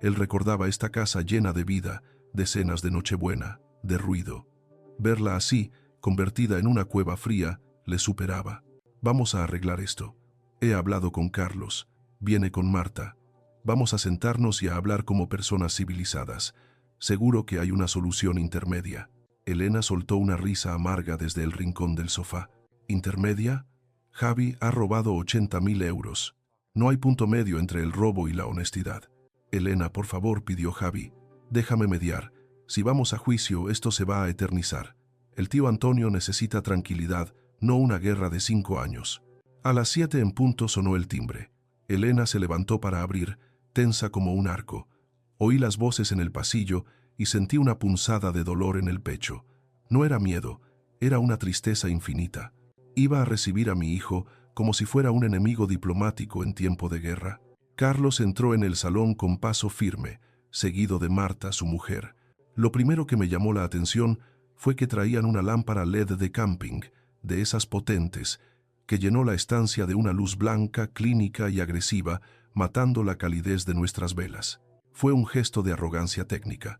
Él recordaba esta casa llena de vida, de cenas de Nochebuena, de ruido. Verla así, convertida en una cueva fría, le superaba. «Vamos a arreglar esto. He hablado con Carlos. Viene con Marta. Vamos a sentarnos y a hablar como personas civilizadas. Seguro que hay una solución intermedia». Elena soltó una risa amarga desde el rincón del sofá. ¿Intermedia? Javi ha robado 80.000 euros. No hay punto medio entre el robo y la honestidad. Elena, por favor, pidió Javi. Déjame mediar. Si vamos a juicio, esto se va a eternizar. El tío Antonio necesita tranquilidad, no una guerra de 5 años. A las 7 en punto sonó el timbre. Elena se levantó para abrir, tensa como un arco. Oí las voces en el pasillo y sentí una punzada de dolor en el pecho. No era miedo, era una tristeza infinita. Iba a recibir a mi hijo como si fuera un enemigo diplomático en tiempo de guerra. Carlos entró en el salón con paso firme, seguido de Marta, su mujer. Lo primero que me llamó la atención fue que traían una lámpara LED de camping, de esas potentes, que llenó la estancia de una luz blanca, clínica y agresiva, matando la calidez de nuestras velas. Fue un gesto de arrogancia técnica.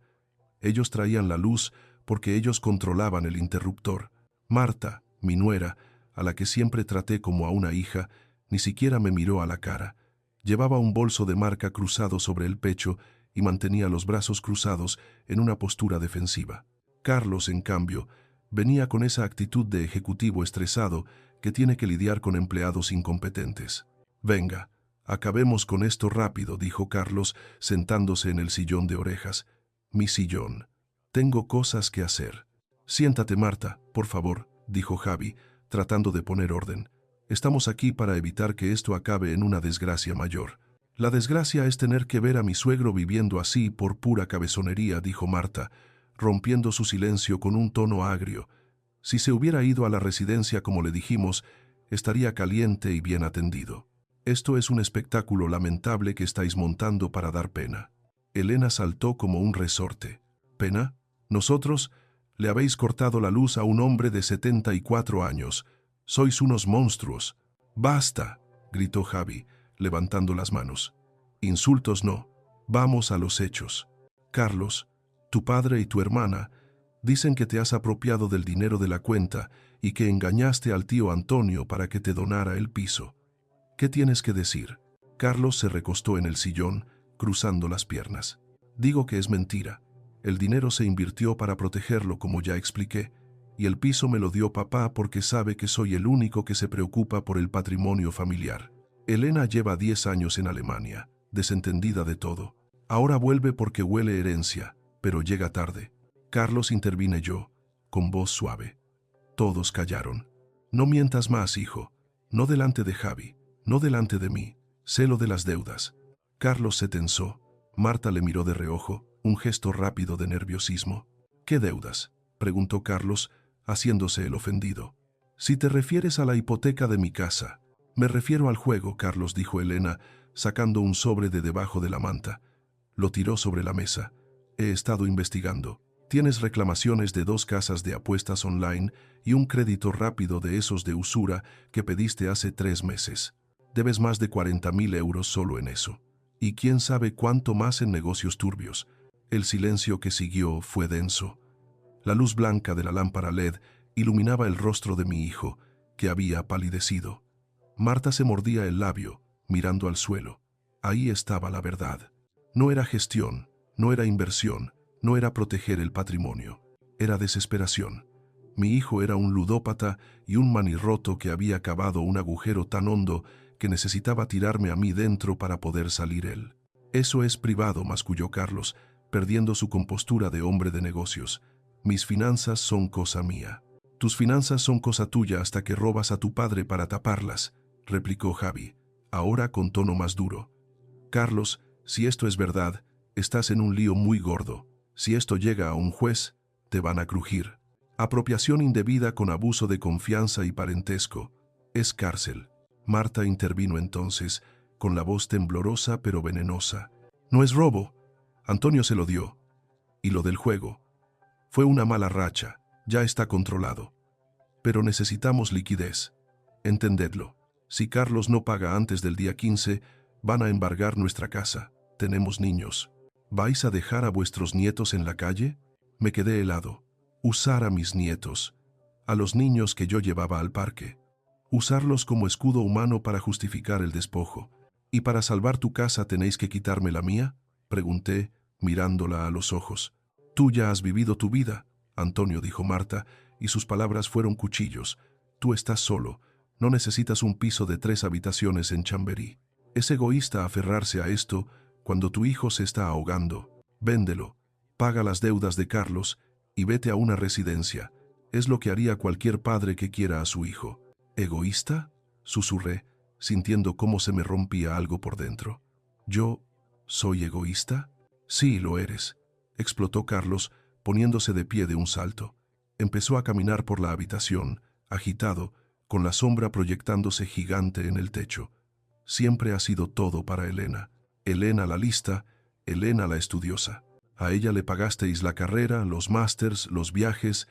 Ellos traían la luz porque ellos controlaban el interruptor. Marta, mi nuera, a la que siempre traté como a una hija, ni siquiera me miró a la cara. Llevaba un bolso de marca cruzado sobre el pecho y mantenía los brazos cruzados en una postura defensiva. Carlos, en cambio, venía con esa actitud de ejecutivo estresado que tiene que lidiar con empleados incompetentes. «Venga, acabemos con esto rápido», dijo Carlos, sentándose en el sillón de orejas. «Mi sillón. Tengo cosas que hacer». «Siéntate, Marta, por favor», dijo Javi, tratando de poner orden. Estamos aquí para evitar que esto acabe en una desgracia mayor. La desgracia es tener que ver a mi suegro viviendo así por pura cabezonería, dijo Marta, rompiendo su silencio con un tono agrio. Si se hubiera ido a la residencia como le dijimos, estaría caliente y bien atendido. Esto es un espectáculo lamentable que estáis montando para dar pena. Elena saltó como un resorte. ¿Pena? ¿Nosotros? Le habéis cortado la luz a un hombre de 74 años. Sois unos monstruos. ¡Basta!, gritó Javi, levantando las manos. Insultos no. Vamos a los hechos. Carlos, tu padre y tu hermana dicen que te has apropiado del dinero de la cuenta y que engañaste al tío Antonio para que te donara el piso. ¿Qué tienes que decir? Carlos se recostó en el sillón, cruzando las piernas. Digo que es mentira. El dinero se invirtió para protegerlo, como ya expliqué, y el piso me lo dio papá porque sabe que soy el único que se preocupa por el patrimonio familiar. Elena lleva 10 años en Alemania, desentendida de todo. Ahora vuelve porque huele herencia, pero llega tarde. Carlos, intervine yo, con voz suave. Todos callaron. No mientas más, hijo. No delante de Javi, no delante de mí. Sé lo de las deudas. Carlos se tensó. Marta le miró de reojo, un gesto rápido de nerviosismo. ¿Qué deudas?, preguntó Carlos, haciéndose el ofendido. Si te refieres a la hipoteca de mi casa. Me refiero al juego, Carlos, dijo Elena, sacando un sobre de debajo de la manta. Lo tiró sobre la mesa. He estado investigando. Tienes reclamaciones de 2 casas de apuestas online y un crédito rápido de esos de usura que pediste hace 3 meses. Debes más de 40.000 euros solo en eso. Y quién sabe cuánto más en negocios turbios. El silencio que siguió fue denso. La luz blanca de la lámpara LED iluminaba el rostro de mi hijo, que había palidecido. Marta se mordía el labio, mirando al suelo. Ahí estaba la verdad. No era gestión, no era inversión, no era proteger el patrimonio. Era desesperación. Mi hijo era un ludópata y un manirroto que había cavado un agujero tan hondo que necesitaba tirarme a mí dentro para poder salir él. Eso es privado, masculló Carlos, perdiendo su compostura de hombre de negocios. Mis finanzas son cosa mía. Tus finanzas son cosa tuya hasta que robas a tu padre para taparlas, replicó Javi, ahora con tono más duro. Carlos, si esto es verdad, estás en un lío muy gordo. Si esto llega a un juez, te van a crujir. Apropiación indebida con abuso de confianza y parentesco. Es cárcel. Marta intervino entonces, con la voz temblorosa pero venenosa. No es robo. Antonio se lo dio. Y lo del juego. Fue una mala racha. Ya está controlado. Pero necesitamos liquidez. Entendedlo. Si Carlos no paga antes del día 15, van a embargar nuestra casa. Tenemos niños. ¿Vais a dejar a vuestros nietos en la calle? Me quedé helado. Usar a mis nietos. A los niños que yo llevaba al parque. Usarlos como escudo humano para justificar el despojo. ¿Y para salvar tu casa tenéis que quitarme la mía?, pregunté, mirándola a los ojos. Tú ya has vivido tu vida, Antonio, dijo Marta, y sus palabras fueron cuchillos. Tú estás solo. No necesitas un piso de 3 habitaciones en Chamberí. Es egoísta aferrarse a esto cuando tu hijo se está ahogando. Véndelo, paga las deudas de Carlos y vete a una residencia. Es lo que haría cualquier padre que quiera a su hijo. ¿Egoísta?, susurré, sintiendo cómo se me rompía algo por dentro. ¿Yo soy egoísta? Sí, lo eres, explotó Carlos, poniéndose de pie de un salto. Empezó a caminar por la habitación, agitado, con la sombra proyectándose gigante en el techo. Siempre ha sido todo para Elena. Elena la lista, Elena la estudiosa. A ella le pagasteis la carrera, los másters, los viajes.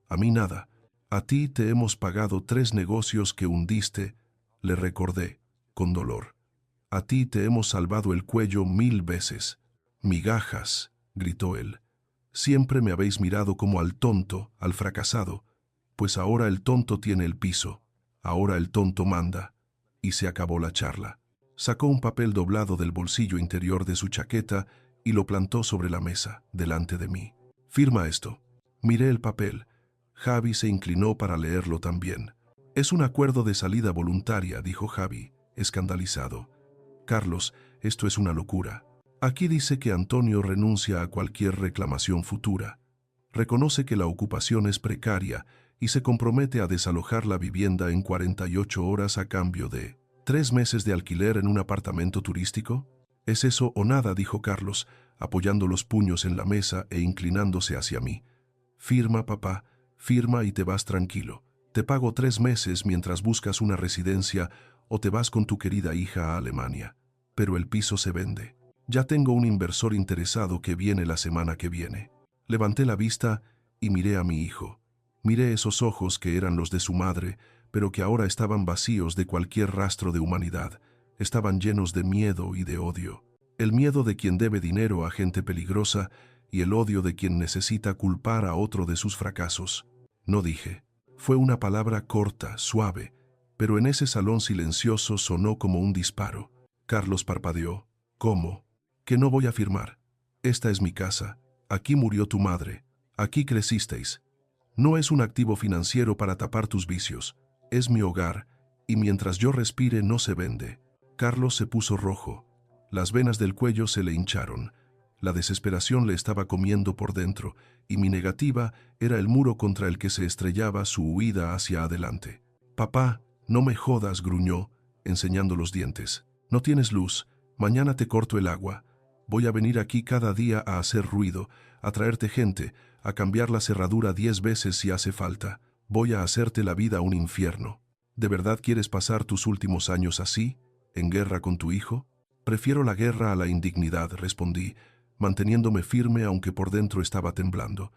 A mí nada. A ti te hemos pagado 3 negocios que hundiste, le recordé, con dolor. A ti te hemos salvado el cuello 1000 veces. Migajas, gritó él. Siempre me habéis mirado como al tonto, al fracasado. Pues ahora el tonto tiene el piso. Ahora el tonto manda. Y se acabó la charla. Sacó un papel doblado del bolsillo interior de su chaqueta y lo plantó sobre la mesa, delante de mí. Firma esto. Miré el papel. Javi se inclinó para leerlo también. Es un acuerdo de salida voluntaria, dijo Javi, escandalizado. Carlos, esto es una locura. Aquí dice que Antonio renuncia a cualquier reclamación futura. Reconoce que la ocupación es precaria y se compromete a desalojar la vivienda en 48 horas a cambio de 3 meses de alquiler en un apartamento turístico. «Es eso o nada», dijo Carlos, apoyando los puños en la mesa e inclinándose hacia mí. «Firma, papá, firma y te vas tranquilo. Te pago 3 meses mientras buscas una residencia o te vas con tu querida hija a Alemania. Pero el piso se vende. Ya tengo un inversor interesado que viene la semana que viene». Levanté la vista y miré a mi hijo. Miré esos ojos que eran los de su madre, pero que ahora estaban vacíos de cualquier rastro de humanidad. Estaban llenos de miedo y de odio. El miedo de quien debe dinero a gente peligrosa y el odio de quien necesita culpar a otro de sus fracasos. No dije. Fue una palabra corta, suave, pero en ese salón silencioso sonó como un disparo. Carlos parpadeó. «¿Cómo? Que no voy a firmar. Esta es mi casa. Aquí murió tu madre. Aquí crecisteis. No es un activo financiero para tapar tus vicios. Es mi hogar, y mientras yo respire no se vende». Carlos se puso rojo. Las venas del cuello se le hincharon. La desesperación le estaba comiendo por dentro, y mi negativa era el muro contra el que se estrellaba su huida hacia adelante. «Papá, no me jodas», gruñó, enseñando los dientes. «No tienes luz. Mañana te corto el agua. Voy a venir aquí cada día a hacer ruido, a traerte gente, a cambiar la cerradura 10 veces si hace falta. Voy a hacerte la vida un infierno. ¿De verdad quieres pasar tus últimos años así, en guerra con tu hijo?» «Prefiero la guerra a la indignidad», respondí, manteniéndome firme aunque por dentro estaba temblando.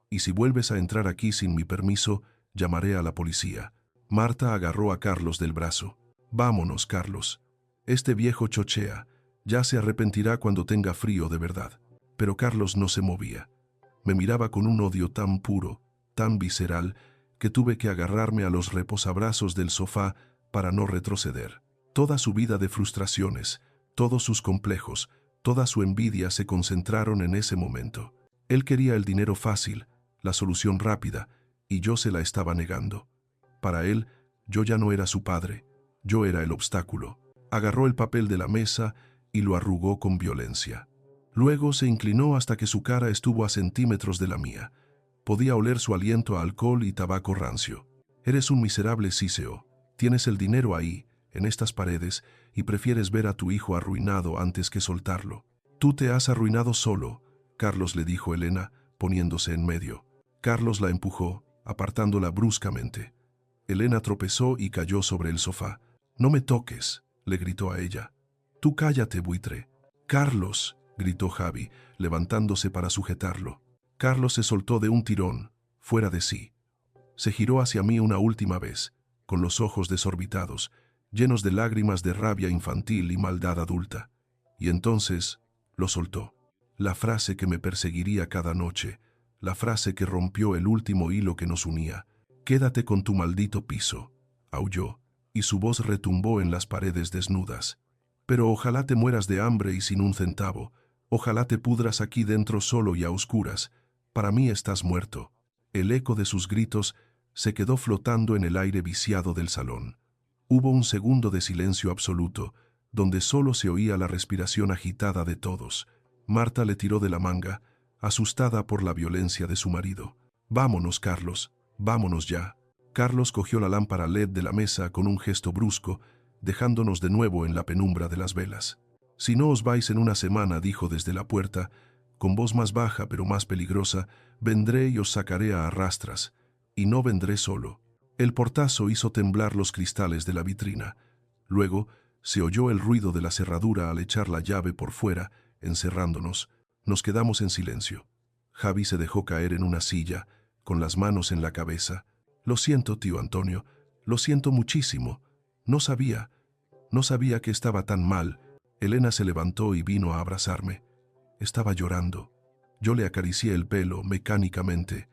«Y si vuelves a entrar aquí sin mi permiso, llamaré a la policía». Marta agarró a Carlos del brazo. «Vámonos, Carlos. Este viejo chochea. Ya se arrepentirá cuando tenga frío de verdad». Pero Carlos no se movía. Me miraba con un odio tan puro, tan visceral, que tuve que agarrarme a los reposabrazos del sofá para no retroceder. Toda su vida de frustraciones, todos sus complejos, toda su envidia se concentraron en ese momento. Él quería el dinero fácil, la solución rápida, y yo se la estaba negando. Para él, yo ya no era su padre, yo era el obstáculo. Agarró el papel de la mesa y lo arrugó con violencia. Luego se inclinó hasta que su cara estuvo a centímetros de la mía. Podía oler su aliento a alcohol y tabaco rancio. «Eres un miserable síseo. Tienes el dinero ahí, en estas paredes, y prefieres ver a tu hijo arruinado antes que soltarlo. Tú te has arruinado solo», Carlos le dijo a Elena, poniéndose en medio. Carlos la empujó, apartándola bruscamente. Elena tropezó y cayó sobre el sofá. «No me toques», le gritó a ella. «Tú cállate, buitre». «Carlos», gritó Javi, levantándose para sujetarlo. Carlos se soltó de un tirón, fuera de sí. Se giró hacia mí una última vez, con los ojos desorbitados, llenos de lágrimas de rabia infantil y maldad adulta. Y entonces lo soltó. La frase que me perseguiría cada noche, la frase que rompió el último hilo que nos unía. «Quédate con tu maldito piso», aulló, y su voz retumbó en las paredes desnudas. «Pero ojalá te mueras de hambre y sin un centavo. Ojalá te pudras aquí dentro solo y a oscuras. Para mí estás muerto». El eco de sus gritos se quedó flotando en el aire viciado del salón. Hubo un segundo de silencio absoluto, donde solo se oía la respiración agitada de todos. Marta le tiró de la manga, asustada por la violencia de su marido. «Vámonos, Carlos, vámonos ya». Carlos cogió la lámpara LED de la mesa con un gesto brusco, dejándonos de nuevo en la penumbra de las velas. «Si no os vais en una semana», dijo desde la puerta, con voz más baja pero más peligrosa, «vendré y os sacaré a arrastras. Y no vendré solo». El portazo hizo temblar los cristales de la vitrina. Luego se oyó el ruido de la cerradura al echar la llave por fuera, encerrándonos. Nos quedamos en silencio. Javi se dejó caer en una silla, con las manos en la cabeza. «Lo siento, tío Antonio, lo siento muchísimo. No sabía que estaba tan mal». Elena se levantó y vino a abrazarme. Estaba llorando. Yo le acaricié el pelo mecánicamente,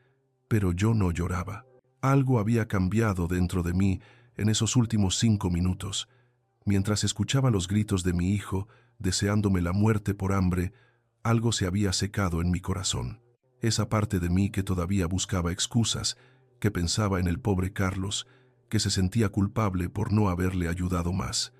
pero yo no lloraba. Algo había cambiado dentro de mí en esos últimos 5 minutos. Mientras escuchaba los gritos de mi hijo, deseándome la muerte por hambre, algo se había secado en mi corazón. Esa parte de mí que todavía buscaba excusas, que pensaba en el pobre Carlos, que se sentía culpable por no haberle ayudado más.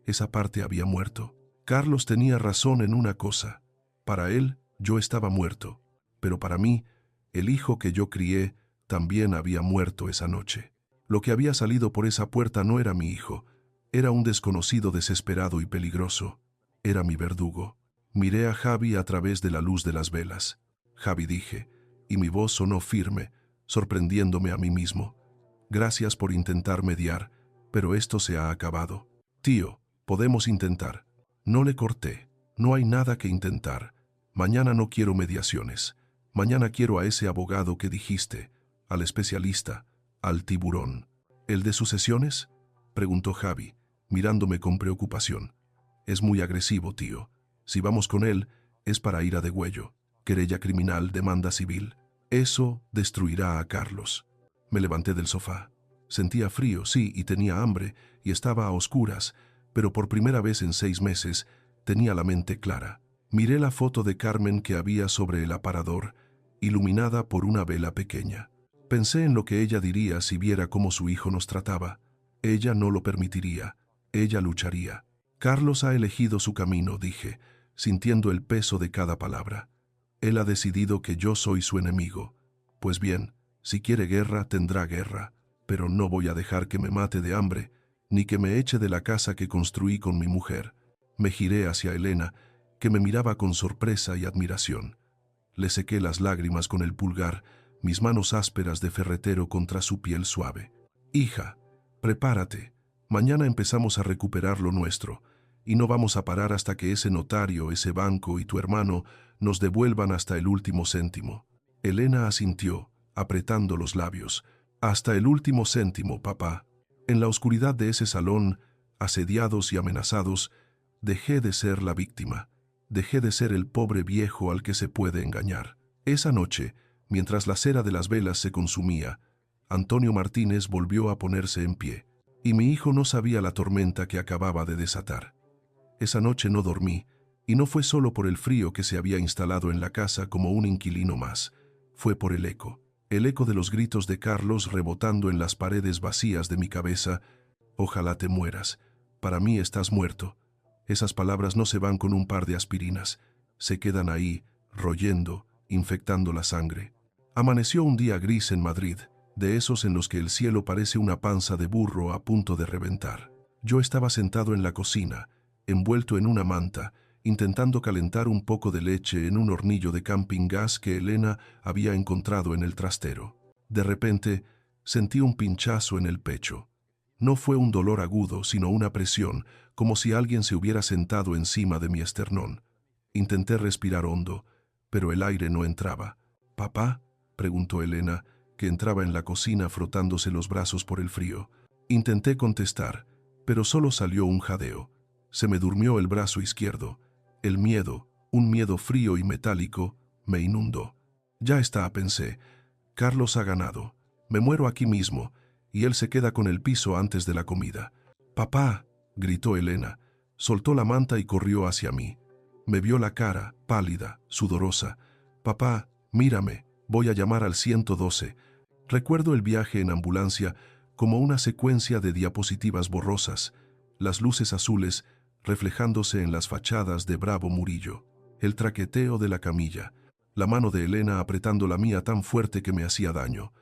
Esa parte había muerto. Carlos tenía razón en una cosa. Para él, yo estaba muerto. Pero para mí, el hijo que yo crié también había muerto esa noche. Lo que había salido por esa puerta no era mi hijo, era un desconocido desesperado y peligroso. Era mi verdugo. Miré a Javi a través de la luz de las velas. Javi, dije, y mi voz sonó firme, sorprendiéndome a mí mismo. Gracias por intentar mediar, pero esto se ha acabado. Tío, podemos intentar. No le corté. No hay nada que intentar. Mañana no quiero mediaciones. Mañana quiero a ese abogado que dijiste, al especialista, al tiburón. ¿El de sucesiones?, preguntó Javi, mirándome con preocupación. Es muy agresivo, tío. Si vamos con él, es para ir a degüello. Querella criminal, demanda civil. Eso destruirá a Carlos. Me levanté del sofá. Sentía frío, sí, y tenía hambre, y estaba a oscuras, pero por primera vez en 6 meses tenía la mente clara. Miré la foto de Carmen que había sobre el aparador, iluminada por una vela pequeña. Pensé en lo que ella diría si viera cómo su hijo nos trataba. Ella no lo permitiría. Ella lucharía. Carlos ha elegido su camino, dije, sintiendo el peso de cada palabra. Él ha decidido que yo soy su enemigo. Pues bien, si quiere guerra, tendrá guerra, pero no voy a dejar que me mate de hambre, ni que me eche de la casa que construí con mi mujer. Me giré hacia Elena, que me miraba con sorpresa y admiración. Le sequé las lágrimas con el pulgar, mis manos ásperas de ferretero contra su piel suave. Hija, prepárate. Mañana empezamos a recuperar lo nuestro, y no vamos a parar hasta que ese notario, ese banco y tu hermano nos devuelvan hasta el último céntimo. Elena asintió, apretando los labios. Hasta el último céntimo, papá. En la oscuridad de ese salón, asediados y amenazados, dejé de ser la víctima. Dejé de ser el pobre viejo al que se puede engañar. Esa noche, mientras la cera de las velas se consumía, Antonio Martínez volvió a ponerse en pie, y mi hijo no sabía la tormenta que acababa de desatar. Esa noche no dormí, y no fue solo por el frío que se había instalado en la casa como un inquilino más, fue por el eco de los gritos de Carlos rebotando en las paredes vacías de mi cabeza. Ojalá te mueras, para mí estás muerto. Esas palabras no se van con un par de aspirinas, se quedan ahí, royendo, infectando la sangre. Amaneció un día gris en Madrid, de esos en los que el cielo parece una panza de burro a punto de reventar. Yo estaba sentado en la cocina, envuelto en una manta, intentando calentar un poco de leche en un hornillo de camping gas que Elena había encontrado en el trastero. De repente, sentí un pinchazo en el pecho. No fue un dolor agudo, sino una presión, como si alguien se hubiera sentado encima de mi esternón. Intenté respirar hondo, pero el aire no entraba. «¿Papá?», preguntó Elena, que entraba en la cocina frotándose los brazos por el frío. Intenté contestar, pero solo salió un jadeo. Se me durmió el brazo izquierdo. El miedo, un miedo frío y metálico, me inundó. Ya está, pensé. Carlos ha ganado. Me muero aquí mismo, y él se queda con el piso antes de la comida. «Papá», gritó Elena. Soltó la manta y corrió hacia mí. Me vio la cara, pálida, sudorosa. «Papá, mírame, voy a llamar al 112. Recuerdo el viaje en ambulancia como una secuencia de diapositivas borrosas, las luces azules reflejándose en las fachadas de Bravo Murillo, el traqueteo de la camilla, la mano de Elena apretando la mía tan fuerte que me hacía daño.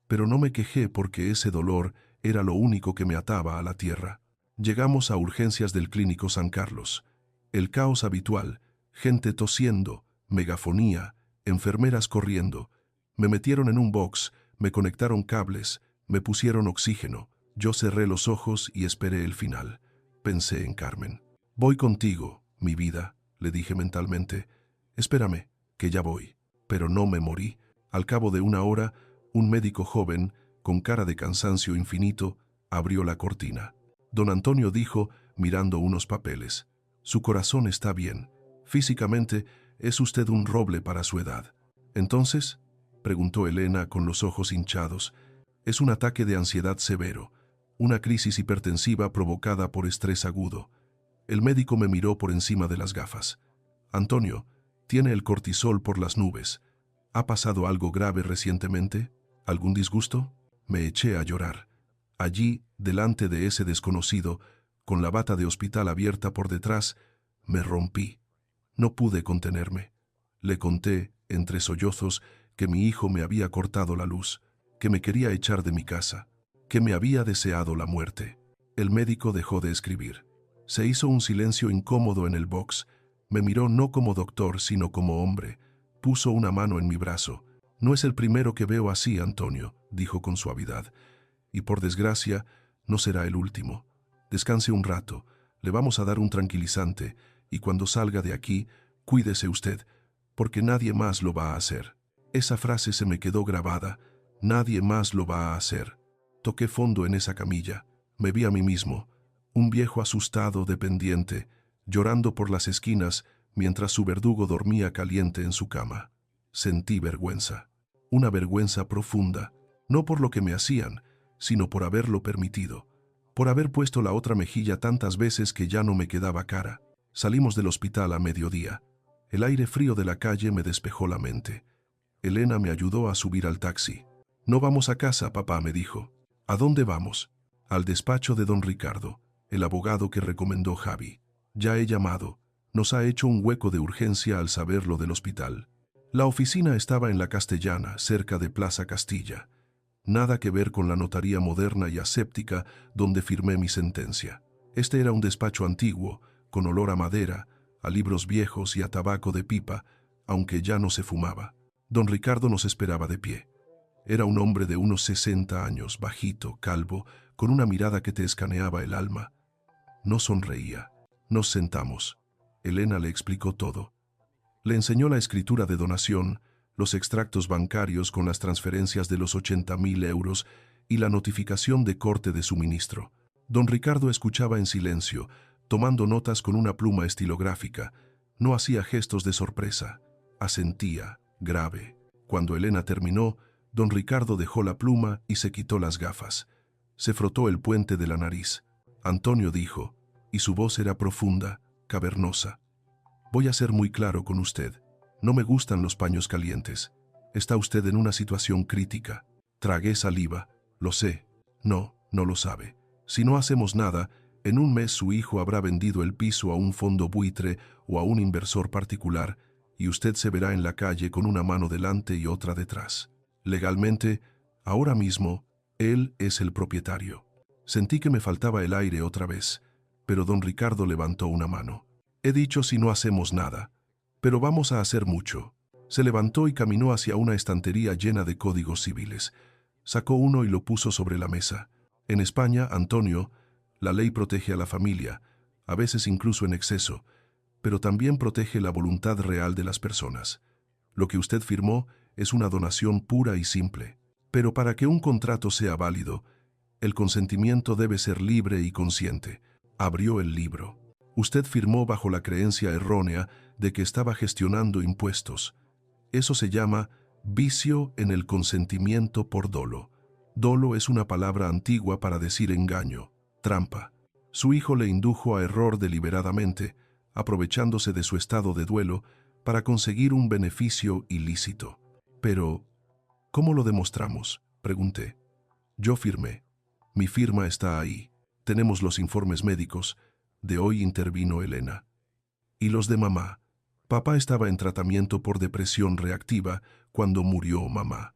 Pero no me quejé porque ese dolor era lo único que me ataba a la tierra. Llegamos a urgencias del Clínico San Carlos. El caos habitual, gente tosiendo, megafonía, enfermeras corriendo. Me metieron en un box, me conectaron cables, me pusieron oxígeno. Yo cerré los ojos y esperé el final. Pensé en Carmen. «Voy contigo, mi vida», le dije mentalmente. «Espérame, que ya voy». Pero no me morí. Al cabo de 1 hora, un médico joven, con cara de cansancio infinito, abrió la cortina. Don Antonio dijo, mirando unos papeles: «Su corazón está bien. Físicamente, es usted un roble para su edad». «¿Entonces?», preguntó Elena con los ojos hinchados. «Es un ataque de ansiedad severo, una crisis hipertensiva provocada por estrés agudo». El médico me miró por encima de las gafas. «Antonio, tiene el cortisol por las nubes. ¿Ha pasado algo grave recientemente? ¿Algún disgusto?». Me eché a llorar. Allí, delante de ese desconocido, con la bata de hospital abierta por detrás, me rompí. No pude contenerme. Le conté, entre sollozos, que mi hijo me había cortado la luz, que me quería echar de mi casa, que me había deseado la muerte. El médico dejó de escribir. Se hizo un silencio incómodo en el box. Me miró no como doctor, sino como hombre. Puso una mano en mi brazo. «No es el primero que veo así, Antonio», dijo con suavidad. «Y por desgracia, no será el último. Descanse un rato. Le vamos a dar un tranquilizante, y cuando salga de aquí, cuídese usted, porque nadie más lo va a hacer». Esa frase se me quedó grabada. Nadie más lo va a hacer. Toqué fondo en esa camilla. Me vi a mí mismo, un viejo asustado, dependiente, llorando por las esquinas mientras su verdugo dormía caliente en su cama. Sentí vergüenza, una vergüenza profunda, no por lo que me hacían, sino por haberlo permitido, por haber puesto la otra mejilla tantas veces que ya no me quedaba cara. Salimos del hospital a mediodía. El aire frío de la calle me despejó la mente. Elena me ayudó a subir al taxi. «No vamos a casa, papá», me dijo. «¿A dónde vamos?» «Al despacho de don Ricardo, el abogado que recomendó Javi. Ya he llamado. Nos ha hecho un hueco de urgencia al saber lo del hospital». La oficina estaba en la Castellana, cerca de Plaza Castilla. Nada que ver con la notaría moderna y aséptica donde firmé mi sentencia. Este era un despacho antiguo, con olor a madera, a libros viejos y a tabaco de pipa, aunque ya no se fumaba. Don Ricardo nos esperaba de pie. Era un hombre de unos 60 años, bajito, calvo, con una mirada que te escaneaba el alma. No sonreía. Nos sentamos. Elena le explicó todo. Le enseñó la escritura de donación, los extractos bancarios con las transferencias de los 80.000 euros y la notificación de corte de suministro. Don Ricardo escuchaba en silencio, tomando notas con una pluma estilográfica. No hacía gestos de sorpresa. Asentía, grave. Cuando Elena terminó, don Ricardo dejó la pluma y se quitó las gafas. Se frotó el puente de la nariz. «Antonio», dijo, y su voz era profunda, cavernosa. «Voy a ser muy claro con usted. No me gustan los paños calientes. Está usted en una situación crítica». Tragué saliva. «Lo sé». «No, no lo sabe. Si no hacemos nada, en un mes su hijo habrá vendido el piso a un fondo buitre o a un inversor particular y usted se verá en la calle con una mano delante y otra detrás. Legalmente, ahora mismo, él es el propietario». Sentí que me faltaba el aire otra vez, pero don Ricardo levantó una mano. «He dicho si no hacemos nada, pero vamos a hacer mucho». Se levantó y caminó hacia una estantería llena de códigos civiles. Sacó uno y lo puso sobre la mesa. «En España, Antonio, la ley protege a la familia, a veces incluso en exceso, pero también protege la voluntad real de las personas. Lo que usted firmó es una donación pura y simple. Pero para que un contrato sea válido, el consentimiento debe ser libre y consciente». Abrió el libro. «Usted firmó bajo la creencia errónea de que estaba gestionando impuestos. Eso se llama vicio en el consentimiento por dolo. Dolo es una palabra antigua para decir engaño, trampa. Su hijo le indujo a error deliberadamente, aprovechándose de su estado de duelo para conseguir un beneficio ilícito». «Pero, ¿cómo lo demostramos?», pregunté. «Yo firmé. Mi firma está ahí. Tenemos los informes médicos». De hoy intervino Elena. «¿Y los de mamá?». «Papá estaba en tratamiento por depresión reactiva cuando murió mamá.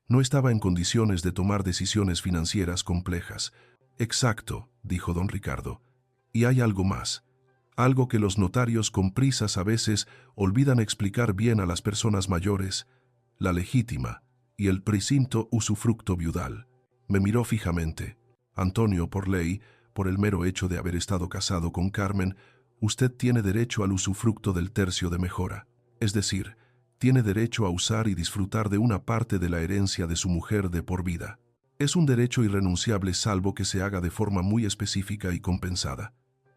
No estaba en condiciones de tomar decisiones financieras complejas». «Exacto», dijo don Ricardo. «Y hay algo más. Algo que los notarios con prisas a veces olvidan explicar bien a las personas mayores: la legítima y el precinto usufructo viudal». Me miró fijamente. «Antonio, por ley, por el mero hecho de haber estado casado con Carmen, usted tiene derecho al usufructo del tercio de mejora. Es decir, tiene derecho a usar y disfrutar de una parte de la herencia de su mujer de por vida. Es un derecho irrenunciable salvo que se haga de forma muy específica y compensada.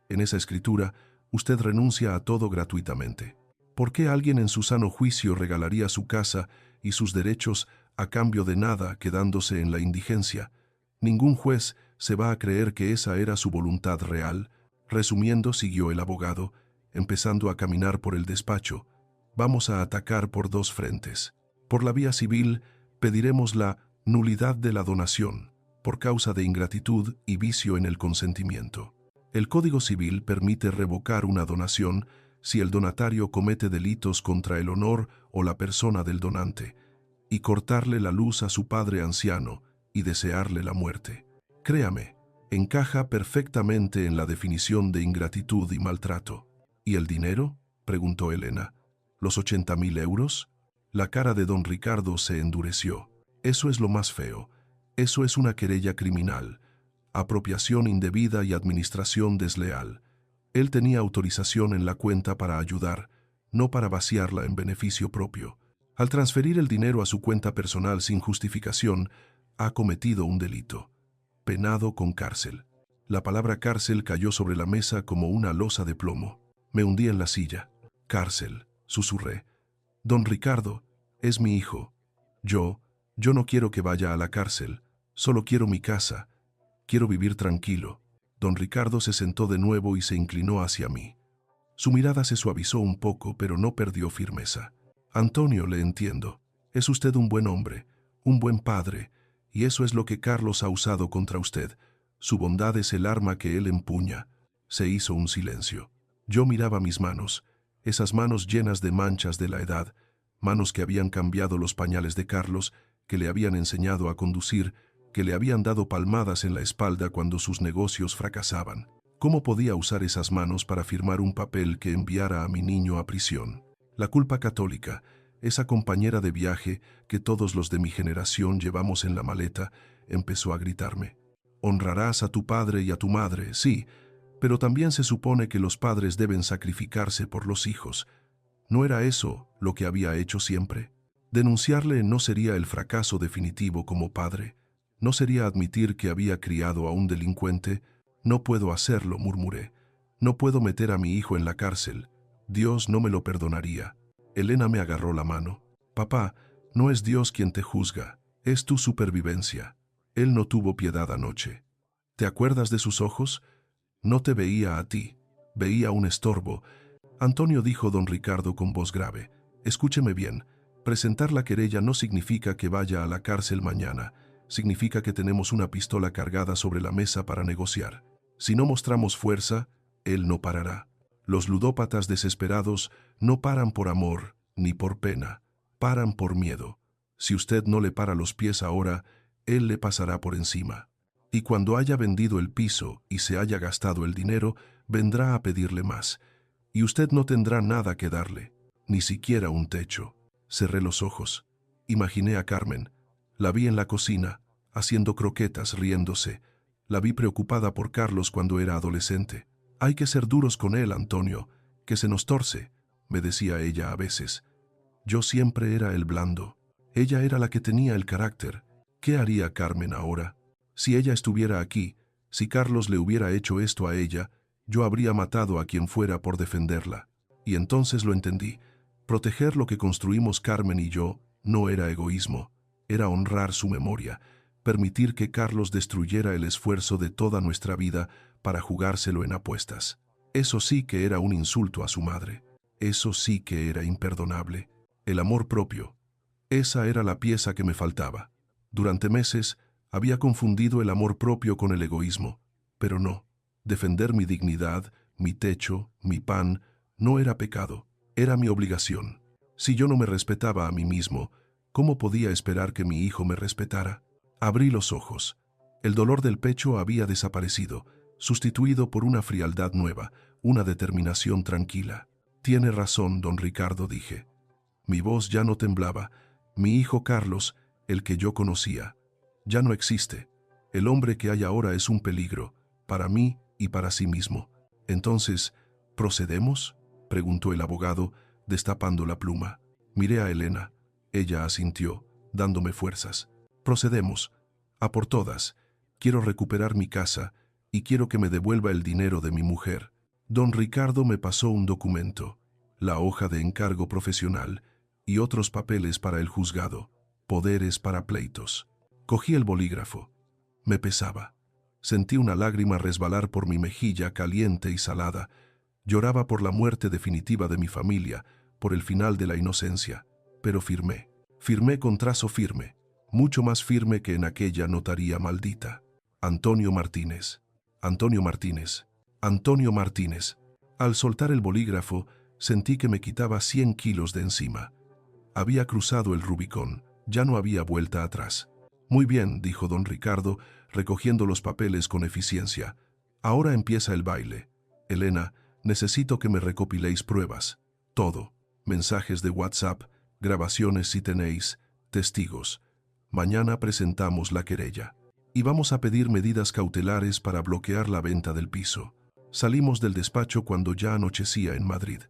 En esa escritura, usted renuncia a todo gratuitamente. ¿Por qué alguien en su sano juicio regalaría su casa y sus derechos a cambio de nada, quedándose en la indigencia? Ningún juez se va a creer que esa era su voluntad real». Resumiendo, siguió el abogado, empezando a caminar por el despacho, «vamos a atacar por dos frentes. Por la vía civil, pediremos la nulidad de la donación, por causa de ingratitud y vicio en el consentimiento. El Código Civil permite revocar una donación si el donatario comete delitos contra el honor o la persona del donante. y cortarle la luz a su padre anciano y desearle la muerte. Créame, encaja perfectamente en la definición de ingratitud y maltrato. ¿Y el dinero?, preguntó Elena. ¿Los 80.000 euros? La cara de don Ricardo se endureció. Eso es lo más feo. Eso es una querella criminal, apropiación indebida y administración desleal. Él tenía autorización en la cuenta para ayudar, no para vaciarla en beneficio propio. Al transferir el dinero a su cuenta personal sin justificación, ha cometido un delito, penado con cárcel. La palabra cárcel cayó sobre la mesa como una losa de plomo. Me hundí en la silla. Cárcel, susurré. Don Ricardo, es mi hijo. Yo no quiero que vaya a la cárcel. Solo quiero mi casa. Quiero vivir tranquilo. Don Ricardo se sentó de nuevo y se inclinó hacia mí. Su mirada se suavizó un poco, pero no perdió firmeza. Antonio, le entiendo. Es usted un buen hombre, un buen padre, y eso es lo que Carlos ha usado contra usted. Su bondad es el arma que él empuña. Se hizo un silencio. Yo miraba mis manos, esas manos llenas de manchas de la edad, manos que habían cambiado los pañales de Carlos, que le habían enseñado a conducir, que le habían dado palmadas en la espalda cuando sus negocios fracasaban. ¿Cómo podía usar esas manos para firmar un papel que enviara a mi niño a prisión? La culpa católica, esa compañera de viaje que todos los de mi generación llevamos en la maleta, empezó a gritarme. Honrarás a tu padre y a tu madre, sí, pero también se supone que los padres deben sacrificarse por los hijos. ¿No era eso lo que había hecho siempre? Denunciarle no sería el fracaso definitivo como padre. No sería admitir que había criado a un delincuente. No puedo hacerlo, murmuré. No puedo meter a mi hijo en la cárcel. Dios no me lo perdonaría. Elena me agarró la mano. Papá, no es Dios quien te juzga. Es tu supervivencia. Él no tuvo piedad anoche. ¿Te acuerdas de sus ojos? No te veía a ti. Veía un estorbo. Antonio, dijo don Ricardo con voz grave. Escúcheme bien. Presentar la querella no significa que vaya a la cárcel mañana. Significa que tenemos una pistola cargada sobre la mesa para negociar. Si no mostramos fuerza, él no parará. Los ludópatas desesperados no paran por amor ni por pena, paran por miedo. Si usted no le para los pies ahora, él le pasará por encima. Y cuando haya vendido el piso y se haya gastado el dinero, vendrá a pedirle más. Y usted no tendrá nada que darle, ni siquiera un techo. Cerré los ojos. Imaginé a Carmen. La vi en la cocina, haciendo croquetas, riéndose. La vi preocupada por Carlos cuando era adolescente. Hay que ser duros con él, Antonio, que se nos torce, me decía ella a veces. Yo siempre era el blando. Ella era la que tenía el carácter. ¿Qué haría Carmen ahora? Si ella estuviera aquí, si Carlos le hubiera hecho esto a ella, yo habría matado a quien fuera por defenderla. Y entonces lo entendí. Proteger lo que construimos Carmen y yo no era egoísmo, era honrar su memoria, permitir que Carlos destruyera el esfuerzo de toda nuestra vida para jugárselo en apuestas. Eso sí que era un insulto a su madre. Eso sí que era imperdonable. El amor propio. Esa era la pieza que me faltaba. Durante meses había confundido el amor propio con el egoísmo, pero no. Defender mi dignidad, mi techo, mi pan, no era pecado, era mi obligación. Si yo no me respetaba a mí mismo, ¿cómo podía esperar que mi hijo me respetara? Abrí los ojos. El dolor del pecho había desaparecido, sustituido por una frialdad nueva, una determinación tranquila. Tiene razón, don Ricardo, dije. Mi voz ya no temblaba. Mi hijo Carlos, el que yo conocía, ya no existe. El hombre que hay ahora es un peligro, para mí y para sí mismo. Entonces, ¿procedemos?, preguntó el abogado, destapando la pluma. Miré a Elena. Ella asintió, dándome fuerzas. Procedemos. A por todas. Quiero recuperar mi casa y quiero que me devuelva el dinero de mi mujer. Don Ricardo me pasó un documento, la hoja de encargo profesional y otros papeles para el juzgado, poderes para pleitos. Cogí el bolígrafo. Me pesaba. Sentí una lágrima resbalar por mi mejilla caliente y salada. Lloraba por la muerte definitiva de mi familia, por el final de la inocencia. Pero firmé. Firmé con trazo firme, mucho más firme que en aquella notaría maldita. Antonio Martínez. Antonio Martínez. Antonio Martínez. Al soltar el bolígrafo, sentí que me quitaba 100 kilos de encima. Había cruzado el Rubicón. Ya no había vuelta atrás. Muy bien, dijo don Ricardo, recogiendo los papeles con eficiencia. Ahora empieza el baile. Elena, necesito que me recopiléis pruebas. Todo. Mensajes de WhatsApp, grabaciones si tenéis, testigos. Mañana presentamos la querella. Y vamos a pedir medidas cautelares para bloquear la venta del piso. Salimos del despacho cuando ya anochecía en Madrid.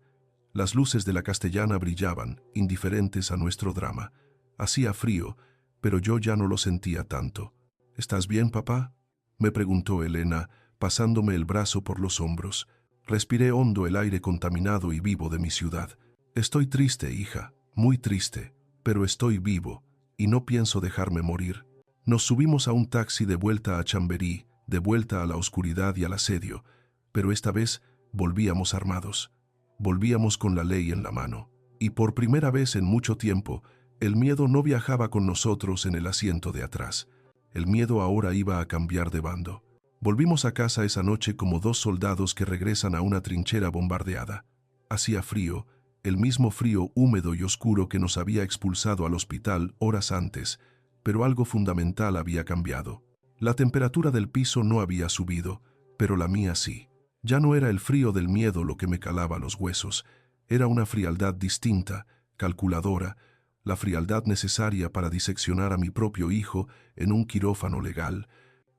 Las luces de la Castellana brillaban, indiferentes a nuestro drama. Hacía frío, pero yo ya no lo sentía tanto. ¿Estás bien, papá?, me preguntó Elena, pasándome el brazo por los hombros. Respiré hondo el aire contaminado y vivo de mi ciudad. Estoy triste, hija, muy triste, pero estoy vivo, y no pienso dejarme morir. Nos subimos a un taxi de vuelta a Chamberí, de vuelta a la oscuridad y al asedio, pero esta vez volvíamos armados. Volvíamos con la ley en la mano, y por primera vez en mucho tiempo, el miedo no viajaba con nosotros en el asiento de atrás. El miedo ahora iba a cambiar de bando. Volvimos a casa esa noche como dos soldados que regresan a una trinchera bombardeada. Hacía frío, el mismo frío húmedo y oscuro que nos había expulsado al hospital horas antes, pero algo fundamental había cambiado. La temperatura del piso no había subido, pero la mía sí. Ya no era el frío del miedo lo que me calaba los huesos, era una frialdad distinta, calculadora, la frialdad necesaria para diseccionar a mi propio hijo en un quirófano legal.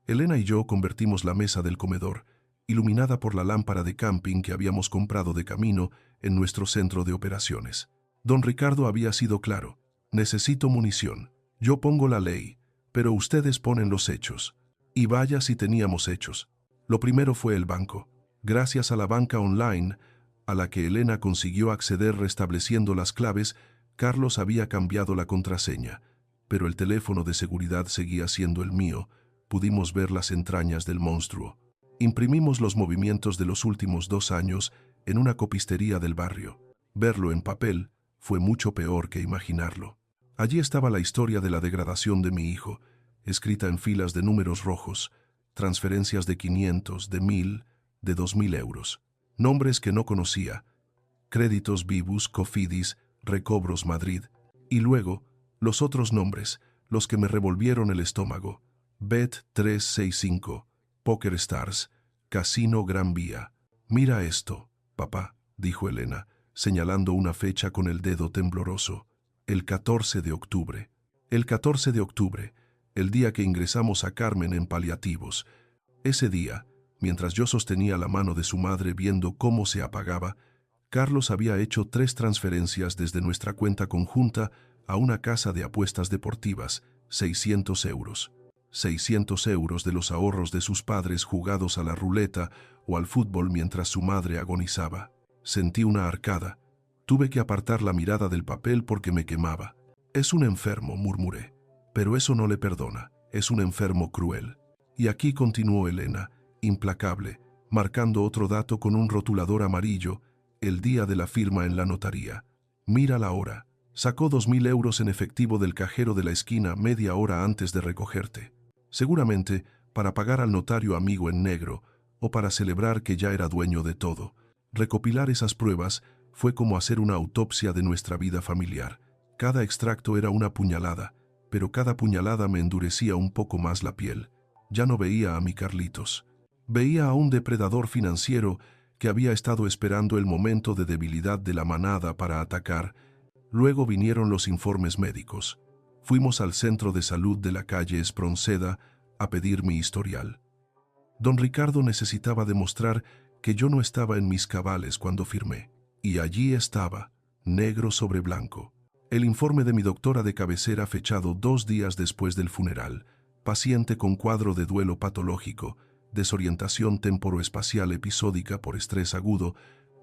Elena y yo convertimos la mesa del comedor, iluminada por la lámpara de camping que habíamos comprado de camino, en nuestro centro de operaciones. Don Ricardo había sido claro: necesito munición. Yo pongo la ley, pero ustedes ponen los hechos. Y vaya si teníamos hechos. Lo primero fue el banco. Gracias a la banca online, a la que Elena consiguió acceder restableciendo las claves, Carlos había cambiado la contraseña, pero el teléfono de seguridad seguía siendo el mío. Pudimos ver las entrañas del monstruo. Imprimimos los movimientos de los últimos 2 años en una copistería del barrio. Verlo en papel fue mucho peor que imaginarlo. Allí estaba la historia de la degradación de mi hijo, escrita en filas de números rojos, transferencias de 500, de 1000, de 2000 euros. Nombres que no conocía: Créditos Vivus, Cofidis, Recobros Madrid. Y luego, los otros nombres, los que me revolvieron el estómago: Bet365, Poker Stars, Casino Gran Vía. Mira esto, papá, dijo Elena, señalando una fecha con el dedo tembloroso. El 14 de octubre. El 14 de octubre, el día que ingresamos a Carmen en paliativos. Ese día, mientras yo sostenía la mano de su madre viendo cómo se apagaba, Carlos había hecho 3 transferencias desde nuestra cuenta conjunta a una casa de apuestas deportivas, 600 euros. 600 euros de los ahorros de sus padres jugados a la ruleta o al fútbol mientras su madre agonizaba. Sentí una arcada. Tuve que apartar la mirada del papel porque me quemaba. Es un enfermo, murmuré. Pero eso no le perdona. Es un enfermo cruel. Y aquí continuó Elena, implacable, marcando otro dato con un rotulador amarillo: el día de la firma en la notaría. Mira la hora. Sacó 2000 euros en efectivo del cajero de la esquina media hora antes de recogerte. Seguramente para pagar al notario amigo en negro, o para celebrar que ya era dueño de todo. Recopilar esas pruebas fue como hacer una autopsia de nuestra vida familiar. Cada extracto era una puñalada, pero cada puñalada me endurecía un poco más la piel. Ya no veía a mi Carlitos. Veía a un depredador financiero que había estado esperando el momento de debilidad de la manada para atacar. Luego vinieron los informes médicos. Fuimos al centro de salud de la calle Espronceda a pedir mi historial. Don Ricardo necesitaba demostrar que yo no estaba en mis cabales cuando firmé. Y allí estaba, negro sobre blanco, el informe de mi doctora de cabecera fechado 2 días después del funeral: paciente con cuadro de duelo patológico, desorientación temporoespacial episódica por estrés agudo,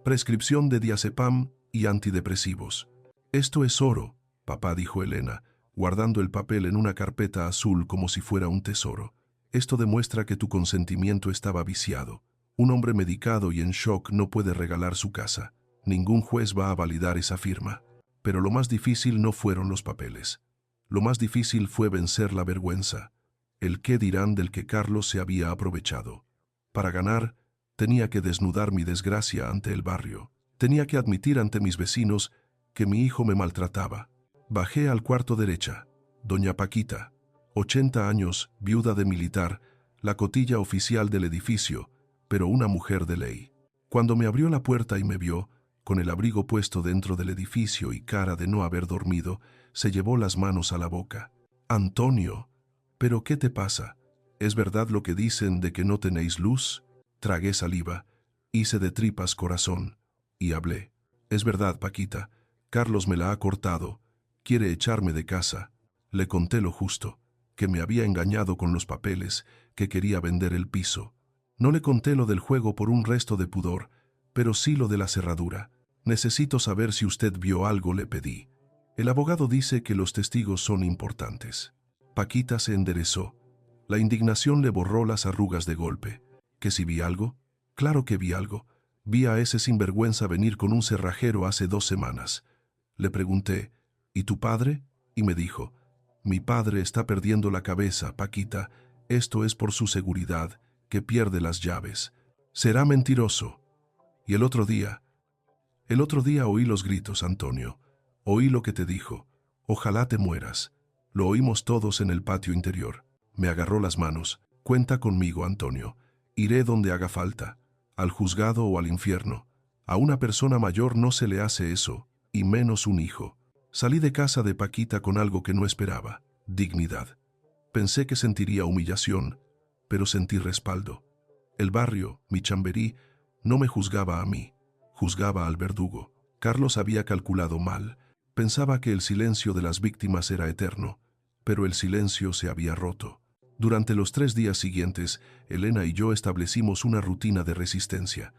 prescripción de diazepam y antidepresivos. Esto es oro, papá, dijo Elena, guardando el papel en una carpeta azul como si fuera un tesoro. Esto demuestra que tu consentimiento estaba viciado. Un hombre medicado y en shock no puede regalar su casa. Ningún juez va a validar esa firma. Pero lo más difícil no fueron los papeles. Lo más difícil fue vencer la vergüenza, el qué dirán del que Carlos se había aprovechado. Para ganar, tenía que desnudar mi desgracia ante el barrio. Tenía que admitir ante mis vecinos que mi hijo me maltrataba. Bajé al cuarto derecha. Doña Paquita, 80 años, viuda de militar, la cotilla oficial del edificio, pero una mujer de ley. Cuando me abrió la puerta y me vio, con el abrigo puesto dentro del edificio y cara de no haber dormido, se llevó las manos a la boca. Antonio, ¿pero qué te pasa? ¿Es verdad lo que dicen de que no tenéis luz? Tragué saliva, hice de tripas corazón, y hablé. Es verdad, Paquita, Carlos me la ha cortado, quiere echarme de casa. Le conté lo justo, que me había engañado con los papeles, que quería vender el piso. No le conté lo del juego por un resto de pudor, pero sí lo de la cerradura. Necesito saber si usted vio algo, le pedí. El abogado dice que los testigos son importantes. Paquita se enderezó. La indignación le borró las arrugas de golpe. ¿Que si vi algo? Claro que vi algo. Vi a ese sinvergüenza venir con un cerrajero hace 2 semanas. Le pregunté, ¿y tu padre? Y me dijo, mi padre está perdiendo la cabeza, Paquita. Esto es por su seguridad, que pierde las llaves. Será mentiroso. Y el otro día oí los gritos, Antonio. Oí lo que te dijo. Ojalá te mueras. Lo oímos todos en el patio interior. Me agarró las manos. Cuenta conmigo, Antonio. Iré donde haga falta. Al juzgado o al infierno. A una persona mayor no se le hace eso, y menos un hijo. Salí de casa de Paquita con algo que no esperaba. Dignidad. Pensé que sentiría humillación, pero sentí respaldo. El barrio, mi Chamberí, no me juzgaba a mí. Juzgaba al verdugo. Carlos había calculado mal. Pensaba que el silencio de las víctimas era eterno, pero el silencio se había roto. Durante los 3 días siguientes, Elena y yo establecimos una rutina de resistencia.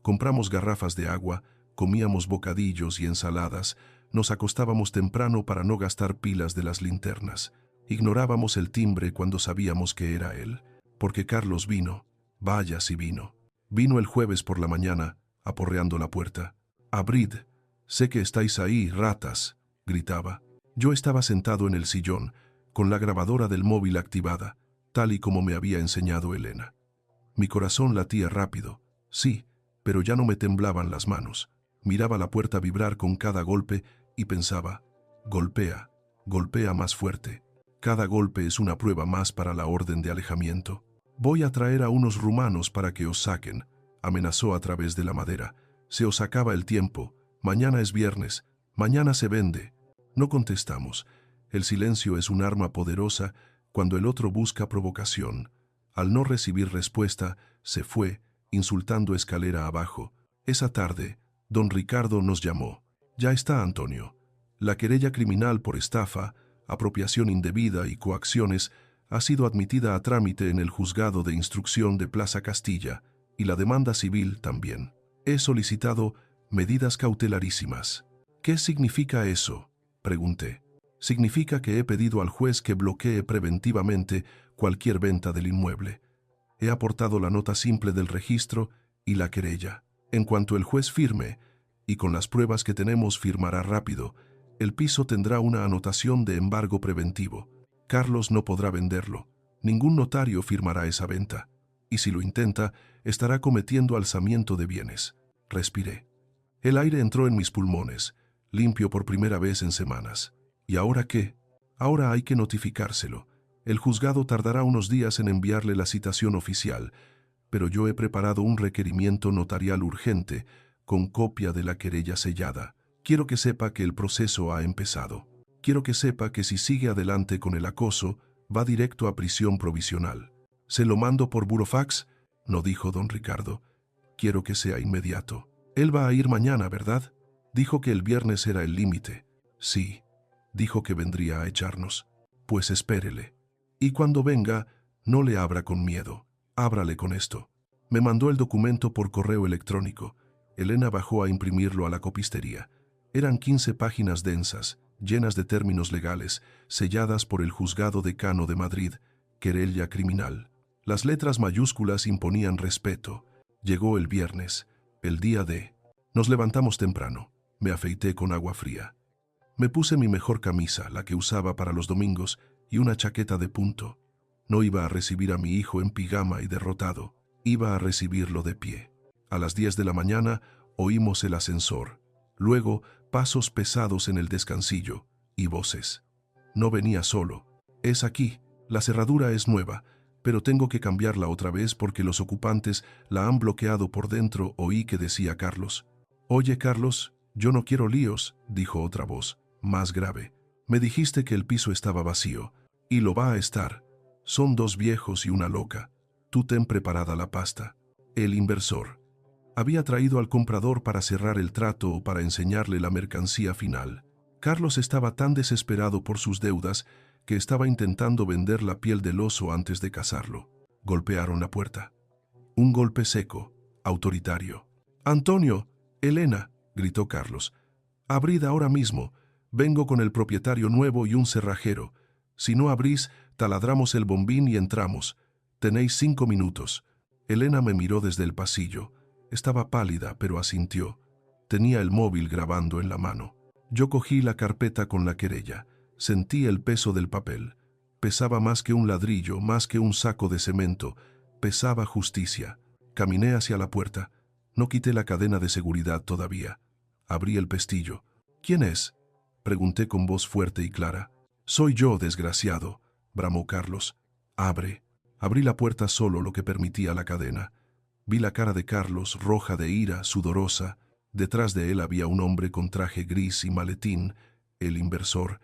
Compramos garrafas de agua, comíamos bocadillos y ensaladas, nos acostábamos temprano para no gastar pilas de las linternas. Ignorábamos el timbre cuando sabíamos que era él, porque Carlos vino. Vaya si vino. Vino el jueves por la mañana, aporreando la puerta. «Abrid, sé que estáis ahí, ratas», gritaba. Yo estaba sentado en el sillón, con la grabadora del móvil activada, tal y como me había enseñado Elena. Mi corazón latía rápido, sí, pero ya no me temblaban las manos. Miraba la puerta vibrar con cada golpe y pensaba, golpea, golpea más fuerte. Cada golpe es una prueba más para la orden de alejamiento. Voy a traer a unos rumanos para que os saquen, amenazó a través de la madera. Se os acaba el tiempo, mañana es viernes, mañana se vende. No contestamos. El silencio es un arma poderosa cuando el otro busca provocación. Al no recibir respuesta, se fue, insultando escalera abajo. Esa tarde, don Ricardo nos llamó. Ya está, Antonio. La querella criminal por estafa, apropiación indebida y coacciones ha sido admitida a trámite en el juzgado de instrucción de Plaza Castilla y la demanda civil también. He solicitado medidas cautelarísimas. ¿Qué significa eso?, pregunté. Significa que he pedido al juez que bloquee preventivamente cualquier venta del inmueble. He aportado la nota simple del registro y la querella. En cuanto el juez firme, y con las pruebas que tenemos firmará rápido, el piso tendrá una anotación de embargo preventivo. Carlos no podrá venderlo. Ningún notario firmará esa venta. Y si lo intenta, estará cometiendo alzamiento de bienes. Respiré. El aire entró en mis pulmones, limpio por primera vez en semanas. ¿Y ahora qué? Ahora hay que notificárselo. El juzgado tardará unos días en enviarle la citación oficial, pero yo he preparado un requerimiento notarial urgente con copia de la querella sellada. Quiero que sepa que el proceso ha empezado. Quiero que sepa que si sigue adelante con el acoso, va directo a prisión provisional. ¿Se lo mando por burofax?, no dijo don Ricardo. Quiero que sea inmediato. Él va a ir mañana, ¿verdad? Dijo que el viernes era el límite. Sí, dijo que vendría a echarnos. Pues espérele. Y cuando venga, no le abra con miedo. Ábrale con esto. Me mandó el documento por correo electrónico. Elena bajó a imprimirlo a la copistería. Eran 15 páginas densas, llenas de términos legales, selladas por el Juzgado Decano de Madrid, querella criminal. Las letras mayúsculas imponían respeto. Llegó el viernes, el día de... Nos levantamos temprano. Me afeité con agua fría. Me puse mi mejor camisa, la que usaba para los domingos, y una chaqueta de punto. No iba a recibir a mi hijo en pijama y derrotado. Iba a recibirlo de pie. A las 10 de la mañana oímos el ascensor. Luego, pasos pesados en el descansillo y voces. No venía solo. Es aquí. La cerradura es nueva, pero tengo que cambiarla otra vez porque los ocupantes la han bloqueado por dentro, oí que decía Carlos. Oye, Carlos, yo no quiero líos, dijo otra voz, más grave. Me dijiste que el piso estaba vacío, y lo va a estar. Son dos viejos y una loca. Tú ten preparada la pasta. El inversor había traído al comprador para cerrar el trato o para enseñarle la mercancía final. Carlos estaba tan desesperado por sus deudas que estaba intentando vender la piel del oso antes de cazarlo. Golpearon la puerta. Un golpe seco, autoritario. «Antonio, Elena», gritó Carlos. «Abrid ahora mismo. Vengo con el propietario nuevo y un cerrajero. Si no abrís, taladramos el bombín y entramos. Tenéis 5 minutos». Elena me miró desde el pasillo. Estaba pálida, pero asintió. Tenía el móvil grabando en la mano. Yo cogí la carpeta con la querella. Sentí el peso del papel. Pesaba más que un ladrillo, más que un saco de cemento. Pesaba justicia. Caminé hacia la puerta. No quité la cadena de seguridad todavía. Abrí el pestillo. «¿Quién es?», pregunté con voz fuerte y clara. «Soy yo, desgraciado», bramó Carlos. «Abre». Abrí la puerta solo lo que permitía la cadena. Vi la cara de Carlos, roja de ira, sudorosa. Detrás de él había un hombre con traje gris y maletín, el inversor,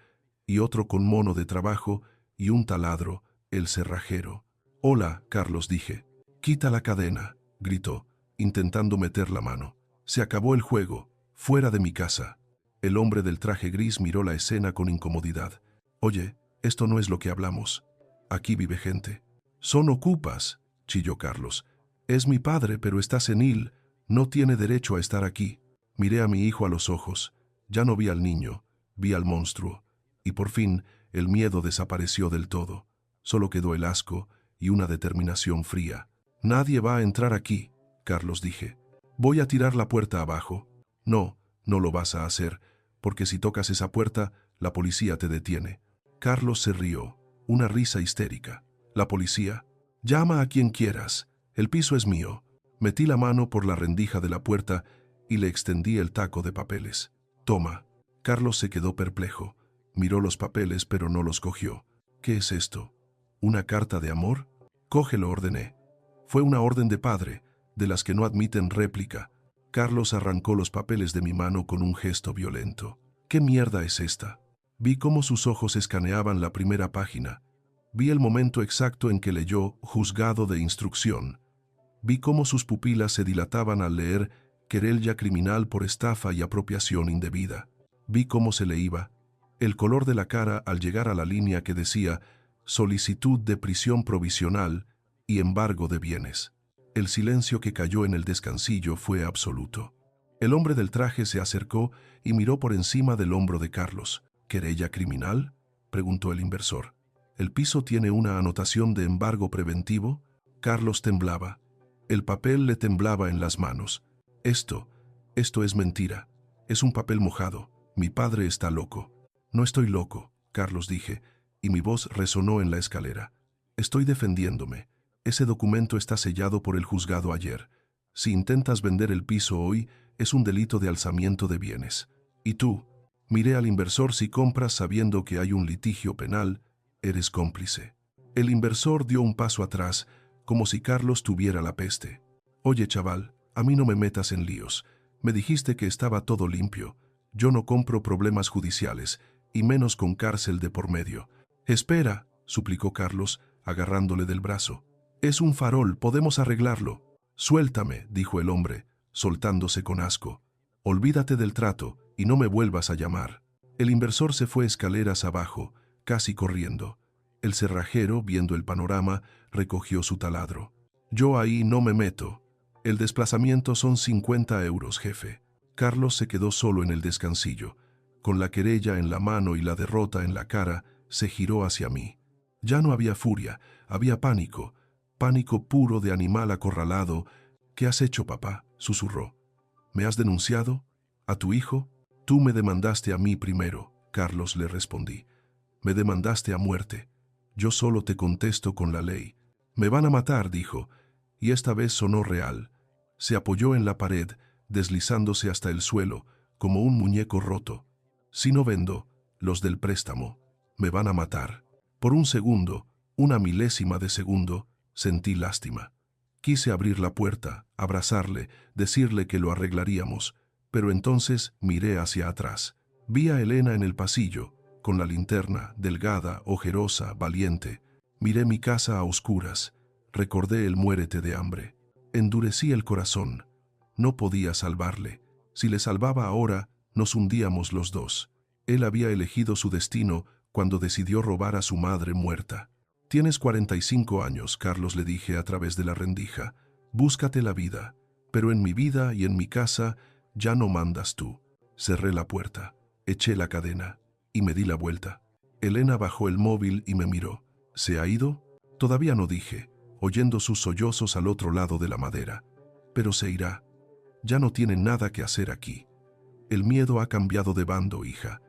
y otro con mono de trabajo y un taladro, el cerrajero. «Hola», Carlos, dije. «Quita la cadena», gritó, intentando meter la mano. «Se acabó el juego. Fuera de mi casa». El hombre del traje gris miró la escena con incomodidad. «Oye, esto no es lo que hablamos. Aquí vive gente». «Son ocupas», chilló Carlos. «Es mi padre, pero está senil. No tiene derecho a estar aquí». Miré a mi hijo a los ojos. Ya no vi al niño, vi al monstruo. Y por fin el miedo desapareció del todo. Solo quedó el asco y una determinación fría. «Nadie va a entrar aquí», Carlos, dije. «Voy a tirar la puerta abajo». «No, no lo vas a hacer, porque si tocas esa puerta, la policía te detiene». Carlos se rió, una risa histérica. «¿La policía? Llama a quien quieras. El piso es mío». Metí la mano por la rendija de la puerta y le extendí el taco de papeles. «Toma». Carlos se quedó perplejo. Miró los papeles, pero no los cogió. «¿Qué es esto? ¿Una carta de amor?» «Cógelo», ordené. Fue una orden de padre, de las que no admiten réplica. Carlos arrancó los papeles de mi mano con un gesto violento. «¿Qué mierda es esta?» Vi cómo sus ojos escaneaban la primera página. Vi el momento exacto en que leyó «Juzgado de instrucción». Vi cómo sus pupilas se dilataban al leer «Querella criminal por estafa y apropiación indebida». Vi cómo se le iba el color de la cara al llegar a la línea que decía «Solicitud de prisión provisional y embargo de bienes». El silencio que cayó en el descansillo fue absoluto. El hombre del traje se acercó y miró por encima del hombro de Carlos. «¿Querella criminal?», preguntó el inversor. «¿El piso tiene una anotación de embargo preventivo?». Carlos temblaba. El papel le temblaba en las manos. Esto es mentira. Es un papel mojado. Mi padre está loco». «No estoy loco», Carlos, dije, y mi voz resonó en la escalera. «Estoy defendiéndome. Ese documento está sellado por el juzgado ayer. Si intentas vender el piso hoy, es un delito de alzamiento de bienes. Y tú, miré al inversor, si compras sabiendo que hay un litigio penal, eres cómplice». El inversor dio un paso atrás, como si Carlos tuviera la peste. «Oye, chaval, a mí no me metas en líos. Me dijiste que estaba todo limpio. Yo no compro problemas judiciales, y menos con cárcel de por medio». «Espera», suplicó Carlos, agarrándole del brazo. «Es un farol, podemos arreglarlo». «Suéltame», dijo el hombre, soltándose con asco. «Olvídate del trato y no me vuelvas a llamar». El inversor se fue escaleras abajo, casi corriendo. El cerrajero, viendo el panorama, recogió su taladro. «Yo ahí no me meto. El desplazamiento son 50 euros, jefe». Carlos se quedó solo en el descansillo. Con la querella en la mano y la derrota en la cara, se giró hacia mí. Ya no había furia, había pánico. Pánico puro de animal acorralado. «¿Qué has hecho, papá?», susurró. «¿Me has denunciado? ¿A tu hijo?» «Tú me demandaste a mí primero», Carlos, le respondí. «Me demandaste a muerte. Yo solo te contesto con la ley». «Me van a matar», dijo, y esta vez sonó real. Se apoyó en la pared, deslizándose hasta el suelo, como un muñeco roto. «Si no vendo, los del préstamo». Me van a matar. Por un segundo, una milésima de segundo, sentí lástima. Quise abrir la puerta, abrazarle, decirle que lo arreglaríamos, pero entonces miré hacia atrás. Vi a Elena en el pasillo, con la linterna, delgada, ojerosa, valiente. Miré mi casa a oscuras. Recordé el muérete de hambre. Endurecí el corazón. No podía salvarle. Si le salvaba ahora, nos hundíamos los dos. Él había elegido su destino cuando decidió robar a su madre muerta. «Tienes 45 años», Carlos le dije a través de la rendija. «Búscate la vida, pero en mi vida y en mi casa ya no mandas tú». Cerré la puerta, eché la cadena y me di la vuelta. Elena bajó el móvil y me miró. «¿Se ha ido?». Todavía no dije, oyendo sus sollozos al otro lado de la madera. «Pero se irá. Ya no tiene nada que hacer aquí. El miedo ha cambiado de bando, hija.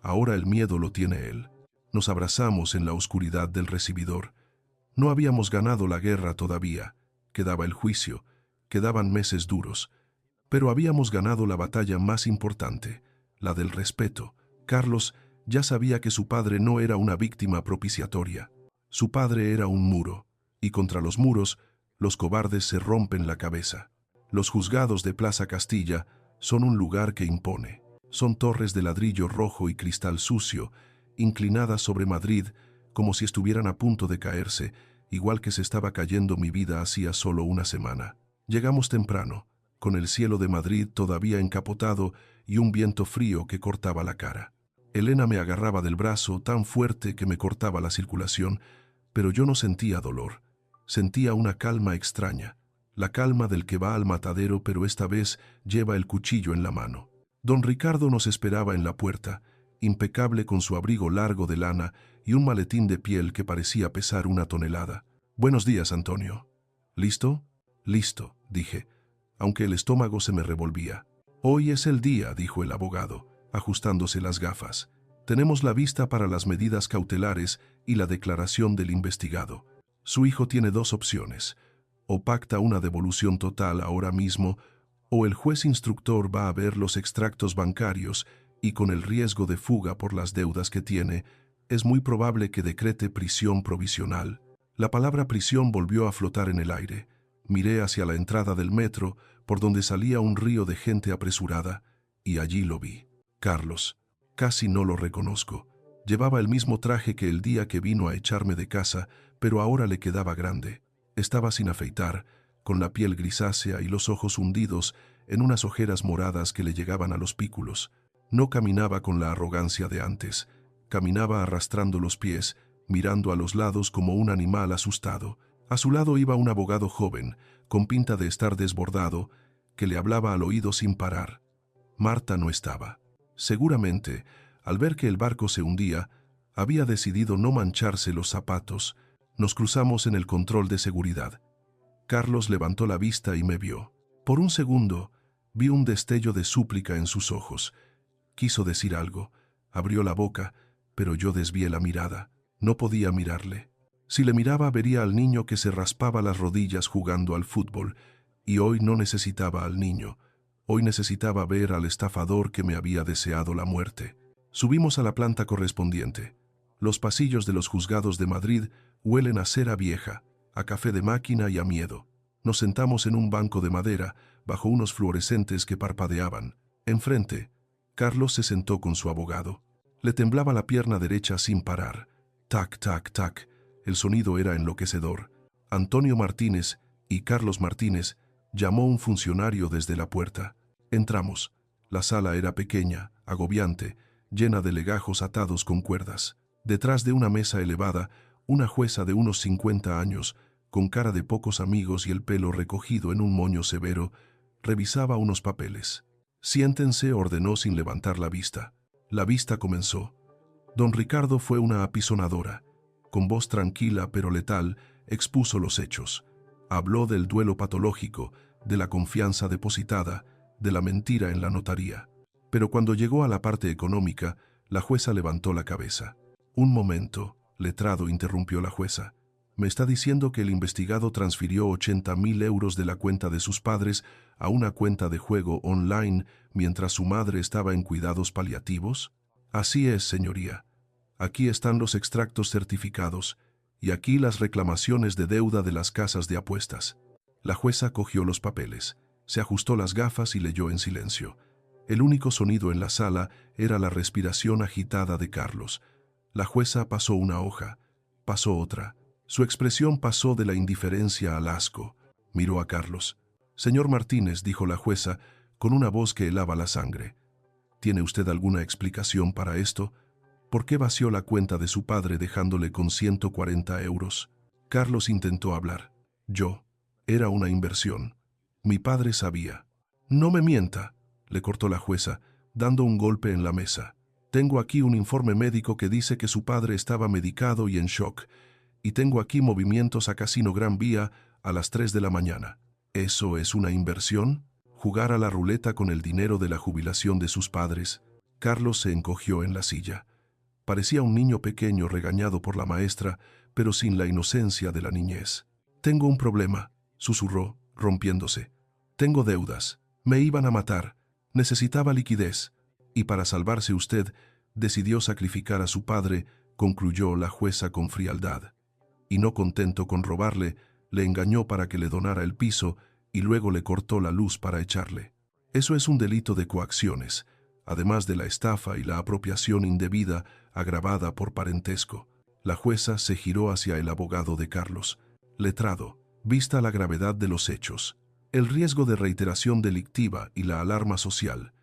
Ahora el miedo lo tiene él». Nos abrazamos en la oscuridad del recibidor. No habíamos ganado la guerra todavía. Quedaba el juicio, quedaban meses duros. Pero habíamos ganado la batalla más importante, la del respeto. Carlos ya sabía que su padre no era una víctima propiciatoria. Su padre era un muro, y contra los muros, los cobardes se rompen la cabeza. Los juzgados de Plaza Castilla son un lugar que impone. Son torres de ladrillo rojo y cristal sucio, inclinadas sobre Madrid, como si estuvieran a punto de caerse, igual que se estaba cayendo mi vida hacía solo una semana. Llegamos temprano, con el cielo de Madrid todavía encapotado y un viento frío que cortaba la cara. Elena me agarraba del brazo tan fuerte que me cortaba la circulación, pero yo no sentía dolor. Sentía una calma extraña, la calma del que va al matadero pero esta vez lleva el cuchillo en la mano. Don Ricardo nos esperaba en la puerta, impecable con su abrigo largo de lana y un maletín de piel que parecía pesar 1 tonelada. «Buenos días, Antonio». «¿Listo?». «Listo», dije, aunque el estómago se me revolvía. «Hoy es el día», dijo el abogado, ajustándose las gafas. «Tenemos la vista para las medidas cautelares y la declaración del investigado. Su hijo tiene 2 opciones. O pacta una devolución total ahora mismo, o el juez instructor va a ver los extractos bancarios y con el riesgo de fuga por las deudas que tiene, es muy probable que decrete prisión provisional». La palabra prisión volvió a flotar en el aire. Miré hacia la entrada del metro, por donde salía un río de gente apresurada, y allí lo vi. Carlos. Casi no lo reconozco. Llevaba el mismo traje que el día que vino a echarme de casa, pero ahora le quedaba grande. Estaba sin afeitar, con la piel grisácea y los ojos hundidos en unas ojeras moradas que le llegaban a los pículos. No caminaba con la arrogancia de antes. Caminaba arrastrando los pies, mirando a los lados como un animal asustado. A su lado iba un abogado joven, con pinta de estar desbordado, que le hablaba al oído sin parar. Marta no estaba. Seguramente, al ver que el barco se hundía, había decidido no mancharse los zapatos. Nos cruzamos en el control de seguridad. Carlos levantó la vista y me vio. Por un segundo, vi un destello de súplica en sus ojos. Quiso decir algo, abrió la boca, pero yo desvié la mirada. No podía mirarle. Si le miraba vería al niño que se raspaba las rodillas jugando al fútbol, y hoy no necesitaba al niño. Hoy necesitaba ver al estafador que me había deseado la muerte. Subimos a la planta correspondiente. Los pasillos de los juzgados de Madrid huelen a cera vieja, a café de máquina y a miedo. Nos sentamos en un banco de madera, bajo unos fluorescentes que parpadeaban. Enfrente, Carlos se sentó con su abogado. Le temblaba la pierna derecha sin parar. Tac, tac, tac. El sonido era enloquecedor. Antonio Martínez y Carlos Martínez llamó un funcionario desde la puerta. Entramos. La sala era pequeña, agobiante, llena de legajos atados con cuerdas. Detrás de una mesa elevada, una jueza de unos 50 años, con cara de pocos amigos y el pelo recogido en un moño severo, revisaba unos papeles. «Siéntense», ordenó sin levantar la vista. La vista comenzó. Don Ricardo fue una apisonadora. Con voz tranquila pero letal, expuso los hechos. Habló del duelo patológico, de la confianza depositada, de la mentira en la notaría. Pero cuando llegó a la parte económica, la jueza levantó la cabeza. «Un momento», letrado, interrumpió la jueza. «¿Me está diciendo que el investigado transfirió 80.000 euros de la cuenta de sus padres a una cuenta de juego online mientras su madre estaba en cuidados paliativos?» «Así es, señoría». Aquí están los extractos certificados y aquí las reclamaciones de deuda de las casas de apuestas. La jueza cogió los papeles, se ajustó las gafas y leyó en silencio. El único sonido en la sala era la respiración agitada de Carlos. La jueza pasó una hoja, pasó otra. Su expresión pasó de la indiferencia al asco. Miró a Carlos. «Señor Martínez», dijo la jueza, con una voz que helaba la sangre. «¿Tiene usted alguna explicación para esto? ¿Por qué vació la cuenta de su padre dejándole con 140 euros? Carlos intentó hablar. Era una inversión. Mi padre sabía. «No me mienta», le cortó la jueza, dando un golpe en la mesa. «Tengo aquí un informe médico que dice que su padre estaba medicado y en shock. Y tengo aquí movimientos a Casino Gran Vía a las 3 de la mañana. ¿Eso es una inversión? ¿Jugar a la ruleta con el dinero de la jubilación de sus padres?» Carlos se encogió en la silla. Parecía un niño pequeño regañado por la maestra, pero sin la inocencia de la niñez. «Tengo un problema», susurró, rompiéndose. «Tengo deudas. Me iban a matar. Necesitaba liquidez. Y para salvarse usted, decidió sacrificar a su padre», concluyó la jueza con frialdad. «Y no contento con robarle, le engañó para que le donara el piso y luego le cortó la luz para echarle. Eso es un delito de coacciones, además de la estafa y la apropiación indebida agravada por parentesco». La jueza se giró hacia el abogado de Carlos. «Letrado, vista la gravedad de los hechos, el riesgo de reiteración delictiva y la alarma social,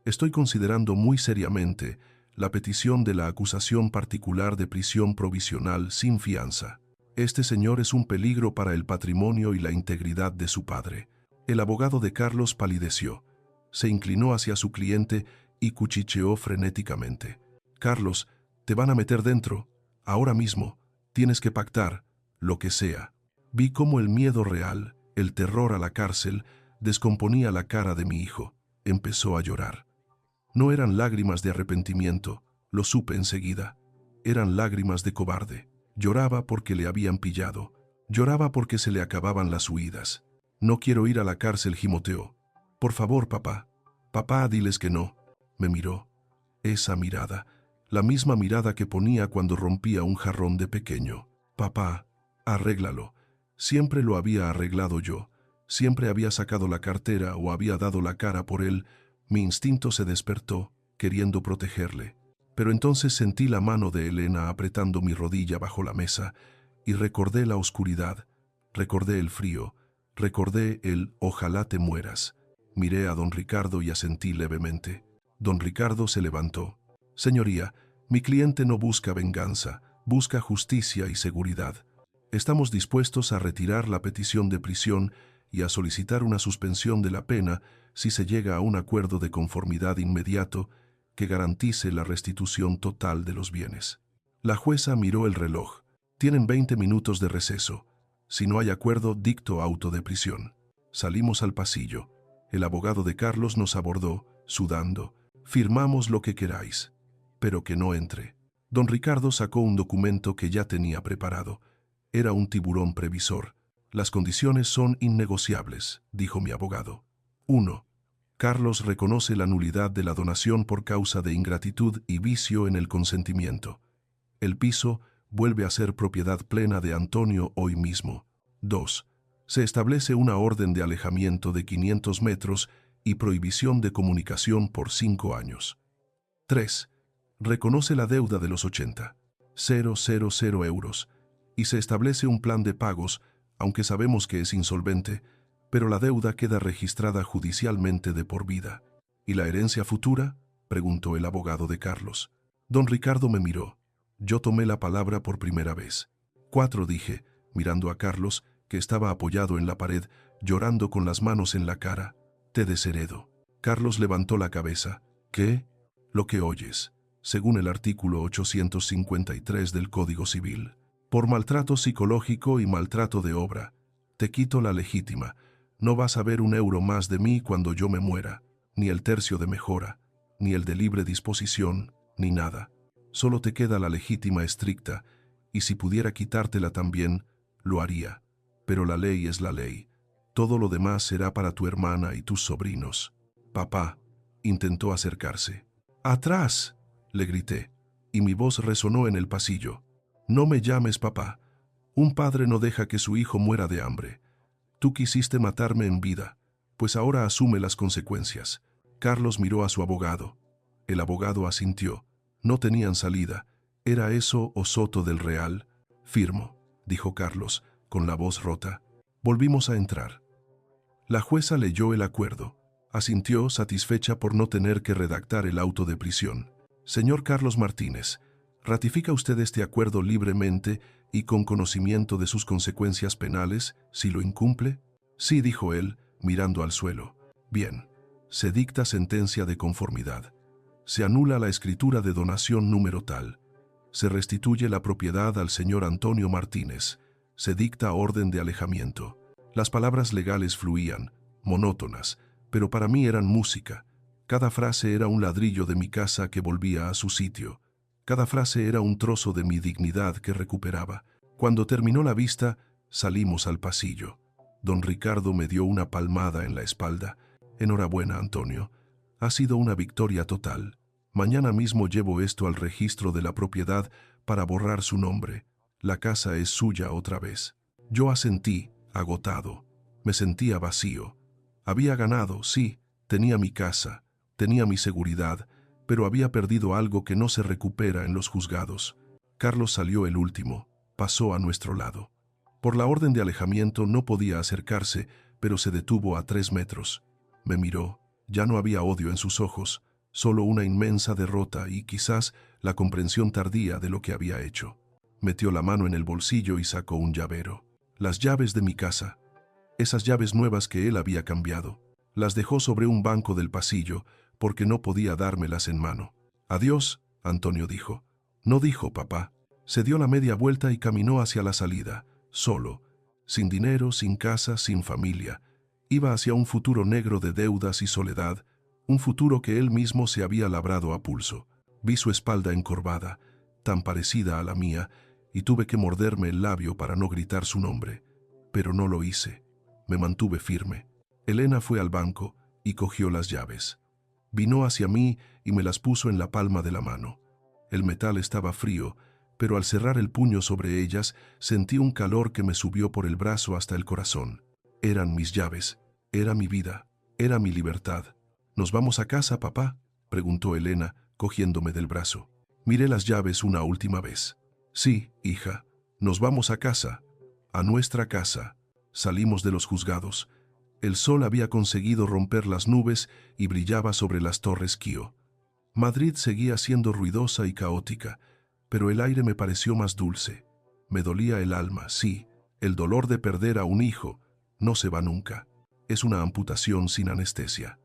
estoy considerando muy seriamente la petición de la acusación particular de prisión provisional sin fianza. Este señor es un peligro para el patrimonio y la integridad de su padre». El abogado de Carlos palideció, se inclinó hacia su cliente y cuchicheó frenéticamente. «Carlos, te van a meter dentro. Ahora mismo. Tienes que pactar, lo que sea». Vi cómo el miedo real, el terror a la cárcel, descomponía la cara de mi hijo. Empezó a llorar. No eran lágrimas de arrepentimiento, lo supe enseguida. Eran lágrimas de cobarde. Lloraba porque le habían pillado. Lloraba porque se le acababan las huidas. «No quiero ir a la cárcel», gimoteó. «Por favor, papá. Papá, diles que no». Me miró. Esa mirada, la misma mirada que ponía cuando rompía un jarrón de pequeño. «Papá, arréglalo». Siempre lo había arreglado yo. Siempre había sacado la cartera o había dado la cara por él. Mi instinto se despertó, queriendo protegerle. Pero entonces sentí la mano de Elena apretando mi rodilla bajo la mesa y recordé la oscuridad, recordé el frío, recordé el «ojalá te mueras». Miré a don Ricardo y asentí levemente. Don Ricardo se levantó. «Señoría, mi cliente no busca venganza, busca justicia y seguridad. Estamos dispuestos a retirar la petición de prisión y a solicitar una suspensión de la pena si se llega a un acuerdo de conformidad inmediato que garantice la restitución total de los bienes». La jueza miró el reloj. «Tienen 20 minutos de receso. Si no hay acuerdo, dicto auto de prisión». Salimos al pasillo. El abogado de Carlos nos abordó, sudando. «Firmamos lo que queráis, pero que no entre». Don Ricardo sacó un documento que ya tenía preparado. Era un tiburón previsor. «Las condiciones son innegociables», dijo mi abogado. 1. Carlos reconoce la nulidad de la donación por causa de ingratitud y vicio en el consentimiento. El piso vuelve a ser propiedad plena de Antonio hoy mismo. 2. Se establece una orden de alejamiento de 500 metros y prohibición de comunicación por 5 años. 3. Reconoce la deuda de los 80,000 euros y se establece un plan de pagos, aunque sabemos que es insolvente, pero la deuda queda registrada judicialmente de por vida. «¿Y la herencia futura?», preguntó el abogado de Carlos. Don Ricardo me miró. Yo tomé la palabra por primera vez. 4, dije, mirando a Carlos, que estaba apoyado en la pared, llorando con las manos en la cara. «Te desheredo». Carlos levantó la cabeza. «¿Qué?». «Lo que oyes, según el artículo 853 del Código Civil. Por maltrato psicológico y maltrato de obra. Te quito la legítima. No vas a ver un euro más de mí cuando yo me muera, ni el tercio de mejora, ni el de libre disposición, ni nada. Solo te queda la legítima estricta, y si pudiera quitártela también, lo haría. Pero la ley es la ley. Todo lo demás será para tu hermana y tus sobrinos». Papá intentó acercarse. «¡Atrás!», le grité. y mi voz resonó en el pasillo. No me llames papá. Un padre no deja que su hijo muera de hambre. Tú quisiste matarme en vida, pues ahora asume las consecuencias. Carlos miró a su abogado. El abogado asintió. No tenían salida. ¿Era eso o Soto del Real? Firmo, dijo Carlos, con la voz rota. Volvimos a entrar. La jueza leyó el acuerdo. Asintió, satisfecha por no tener que redactar el auto de prisión. Señor Carlos Martínez, ¿ratifica usted este acuerdo libremente y con conocimiento de sus consecuencias penales si lo incumple? Sí, dijo él, mirando al suelo. Bien. Se dicta sentencia de conformidad. Se anula la escritura de donación número tal. Se restituye la propiedad al señor Antonio Martínez. Se dicta orden de alejamiento. Las palabras legales fluían, monótonas, pero para mí eran música. Cada frase era un ladrillo de mi casa que volvía a su sitio. Cada frase era un trozo de mi dignidad que recuperaba. Cuando terminó la vista, salimos al pasillo. Don Ricardo me dio una palmada en la espalda. Enhorabuena, Antonio. Ha sido una victoria total. Mañana mismo llevo esto al registro de la propiedad para borrar su nombre. La casa es suya otra vez. Yo asentí, agotado. Me sentía vacío. Había ganado, sí, tenía mi casa, tenía mi seguridad, pero había perdido algo que no se recupera en los juzgados. Carlos salió el último, pasó a nuestro lado. Por la orden de alejamiento no podía acercarse, pero se detuvo a 3 metros. Me miró, ya no había odio en sus ojos, solo una inmensa derrota y quizás la comprensión tardía de lo que había hecho. Metió la mano en el bolsillo y sacó un llavero. Las llaves de mi casa. Esas llaves nuevas que él había cambiado. Las dejó sobre un banco del pasillo porque no podía dármelas en mano. Adiós, Antonio dijo. No dijo papá. Se dio la media vuelta y caminó hacia la salida, solo, sin dinero, sin casa, sin familia. Iba hacia un futuro negro de deudas y soledad, un futuro que él mismo se había labrado a pulso. Vi su espalda encorvada, tan parecida a la mía, y tuve que morderme el labio para no gritar su nombre. Pero no lo hice. Me mantuve firme. Elena fue al banco y cogió las llaves. Vino hacia mí y me las puso en la palma de la mano. El metal estaba frío, pero al cerrar el puño sobre ellas sentí un calor que me subió por el brazo hasta el corazón. Eran mis llaves, era mi vida, era mi libertad. ¿Nos vamos a casa, papá?, preguntó Elena, cogiéndome del brazo. Miré las llaves una última vez. Sí, hija, nos vamos a casa, a nuestra casa. Salimos de los juzgados. El sol había conseguido romper las nubes y brillaba sobre las torres Kío. Madrid seguía siendo ruidosa y caótica, pero el aire me pareció más dulce. Me dolía el alma, sí, el dolor de perder a un hijo. No se va nunca. Es una amputación sin anestesia.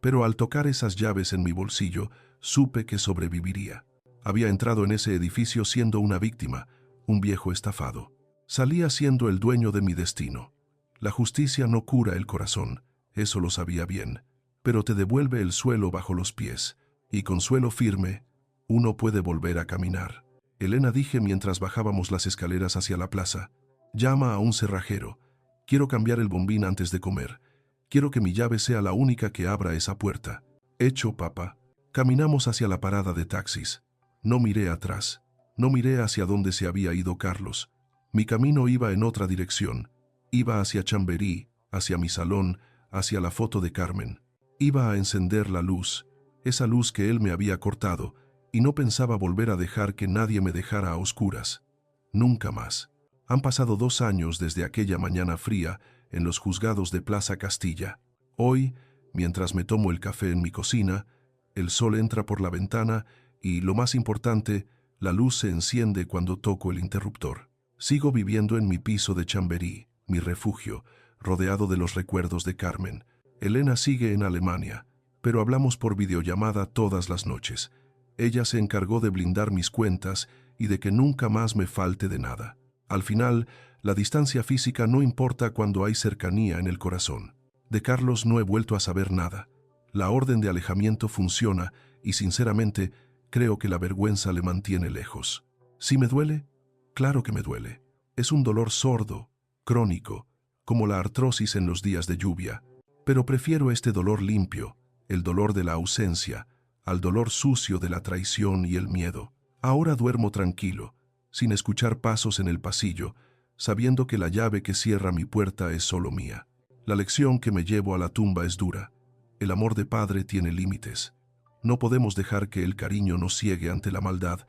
Pero al tocar esas llaves en mi bolsillo, supe que sobreviviría. Había entrado en ese edificio siendo una víctima, un viejo estafado. Salía siendo el dueño de mi destino. La justicia no cura el corazón, eso lo sabía bien, pero te devuelve el suelo bajo los pies, y con suelo firme, uno puede volver a caminar. Elena, dije mientras bajábamos las escaleras hacia la plaza, llama a un cerrajero. Quiero cambiar el bombín antes de comer. Quiero que mi llave sea la única que abra esa puerta. Hecho, papá. Caminamos hacia la parada de taxis. No miré atrás. No miré hacia donde se había ido Carlos. Mi camino iba en otra dirección. Iba hacia Chamberí, hacia mi salón, hacia la foto de Carmen. Iba a encender la luz, esa luz que él me había cortado, y no pensaba volver a dejar que nadie me dejara a oscuras. Nunca más. Han pasado 2 años desde aquella mañana fría en los juzgados de Plaza Castilla. Hoy, mientras me tomo el café en mi cocina, el sol entra por la ventana y, lo más importante, la luz se enciende cuando toco el interruptor. Sigo viviendo en mi piso de Chamberí, mi refugio, rodeado de los recuerdos de Carmen. Elena sigue en Alemania, pero hablamos por videollamada todas las noches. Ella se encargó de blindar mis cuentas y de que nunca más me falte de nada. Al final, la distancia física no importa cuando hay cercanía en el corazón. De Carlos no he vuelto a saber nada. La orden de alejamiento funciona y, sinceramente, creo que la vergüenza le mantiene lejos. ¿Sí me duele? Claro que me duele. Es un dolor sordo, crónico, como la artrosis en los días de lluvia. Pero prefiero este dolor limpio, el dolor de la ausencia, al dolor sucio de la traición y el miedo. Ahora duermo tranquilo, sin escuchar pasos en el pasillo, sabiendo que la llave que cierra mi puerta es solo mía. La lección que me llevo a la tumba es dura. El amor de padre tiene límites. No podemos dejar que el cariño nos ciegue ante la maldad,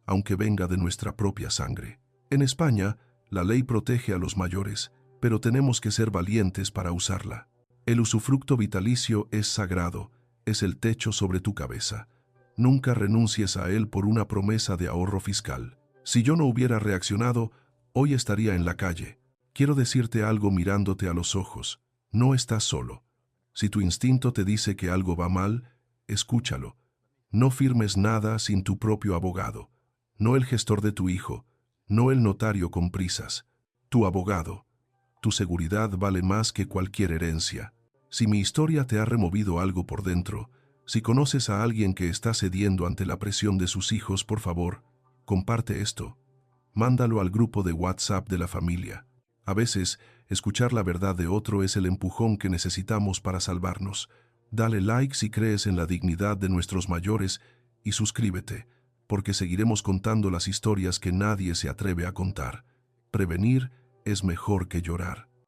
aunque venga de nuestra propia sangre. En España, la ley protege a los mayores, pero tenemos que ser valientes para usarla. El usufructo vitalicio es sagrado, es el techo sobre tu cabeza. Nunca renuncies a él por una promesa de ahorro fiscal. Si yo no hubiera reaccionado, hoy estaría en la calle. Quiero decirte algo mirándote a los ojos. No estás solo. Si tu instinto te dice que algo va mal, escúchalo. No firmes nada sin tu propio abogado. No el gestor de tu hijo, no el notario con prisas. Tu abogado. Tu seguridad vale más que cualquier herencia. Si mi historia te ha removido algo por dentro, si conoces a alguien que está cediendo ante la presión de sus hijos, por favor, comparte esto. Mándalo al grupo de WhatsApp de la familia. A veces, escuchar la verdad de otro es el empujón que necesitamos para salvarnos. Dale like si crees en la dignidad de nuestros mayores y suscríbete, porque seguiremos contando las historias que nadie se atreve a contar. Prevenir es mejor que llorar.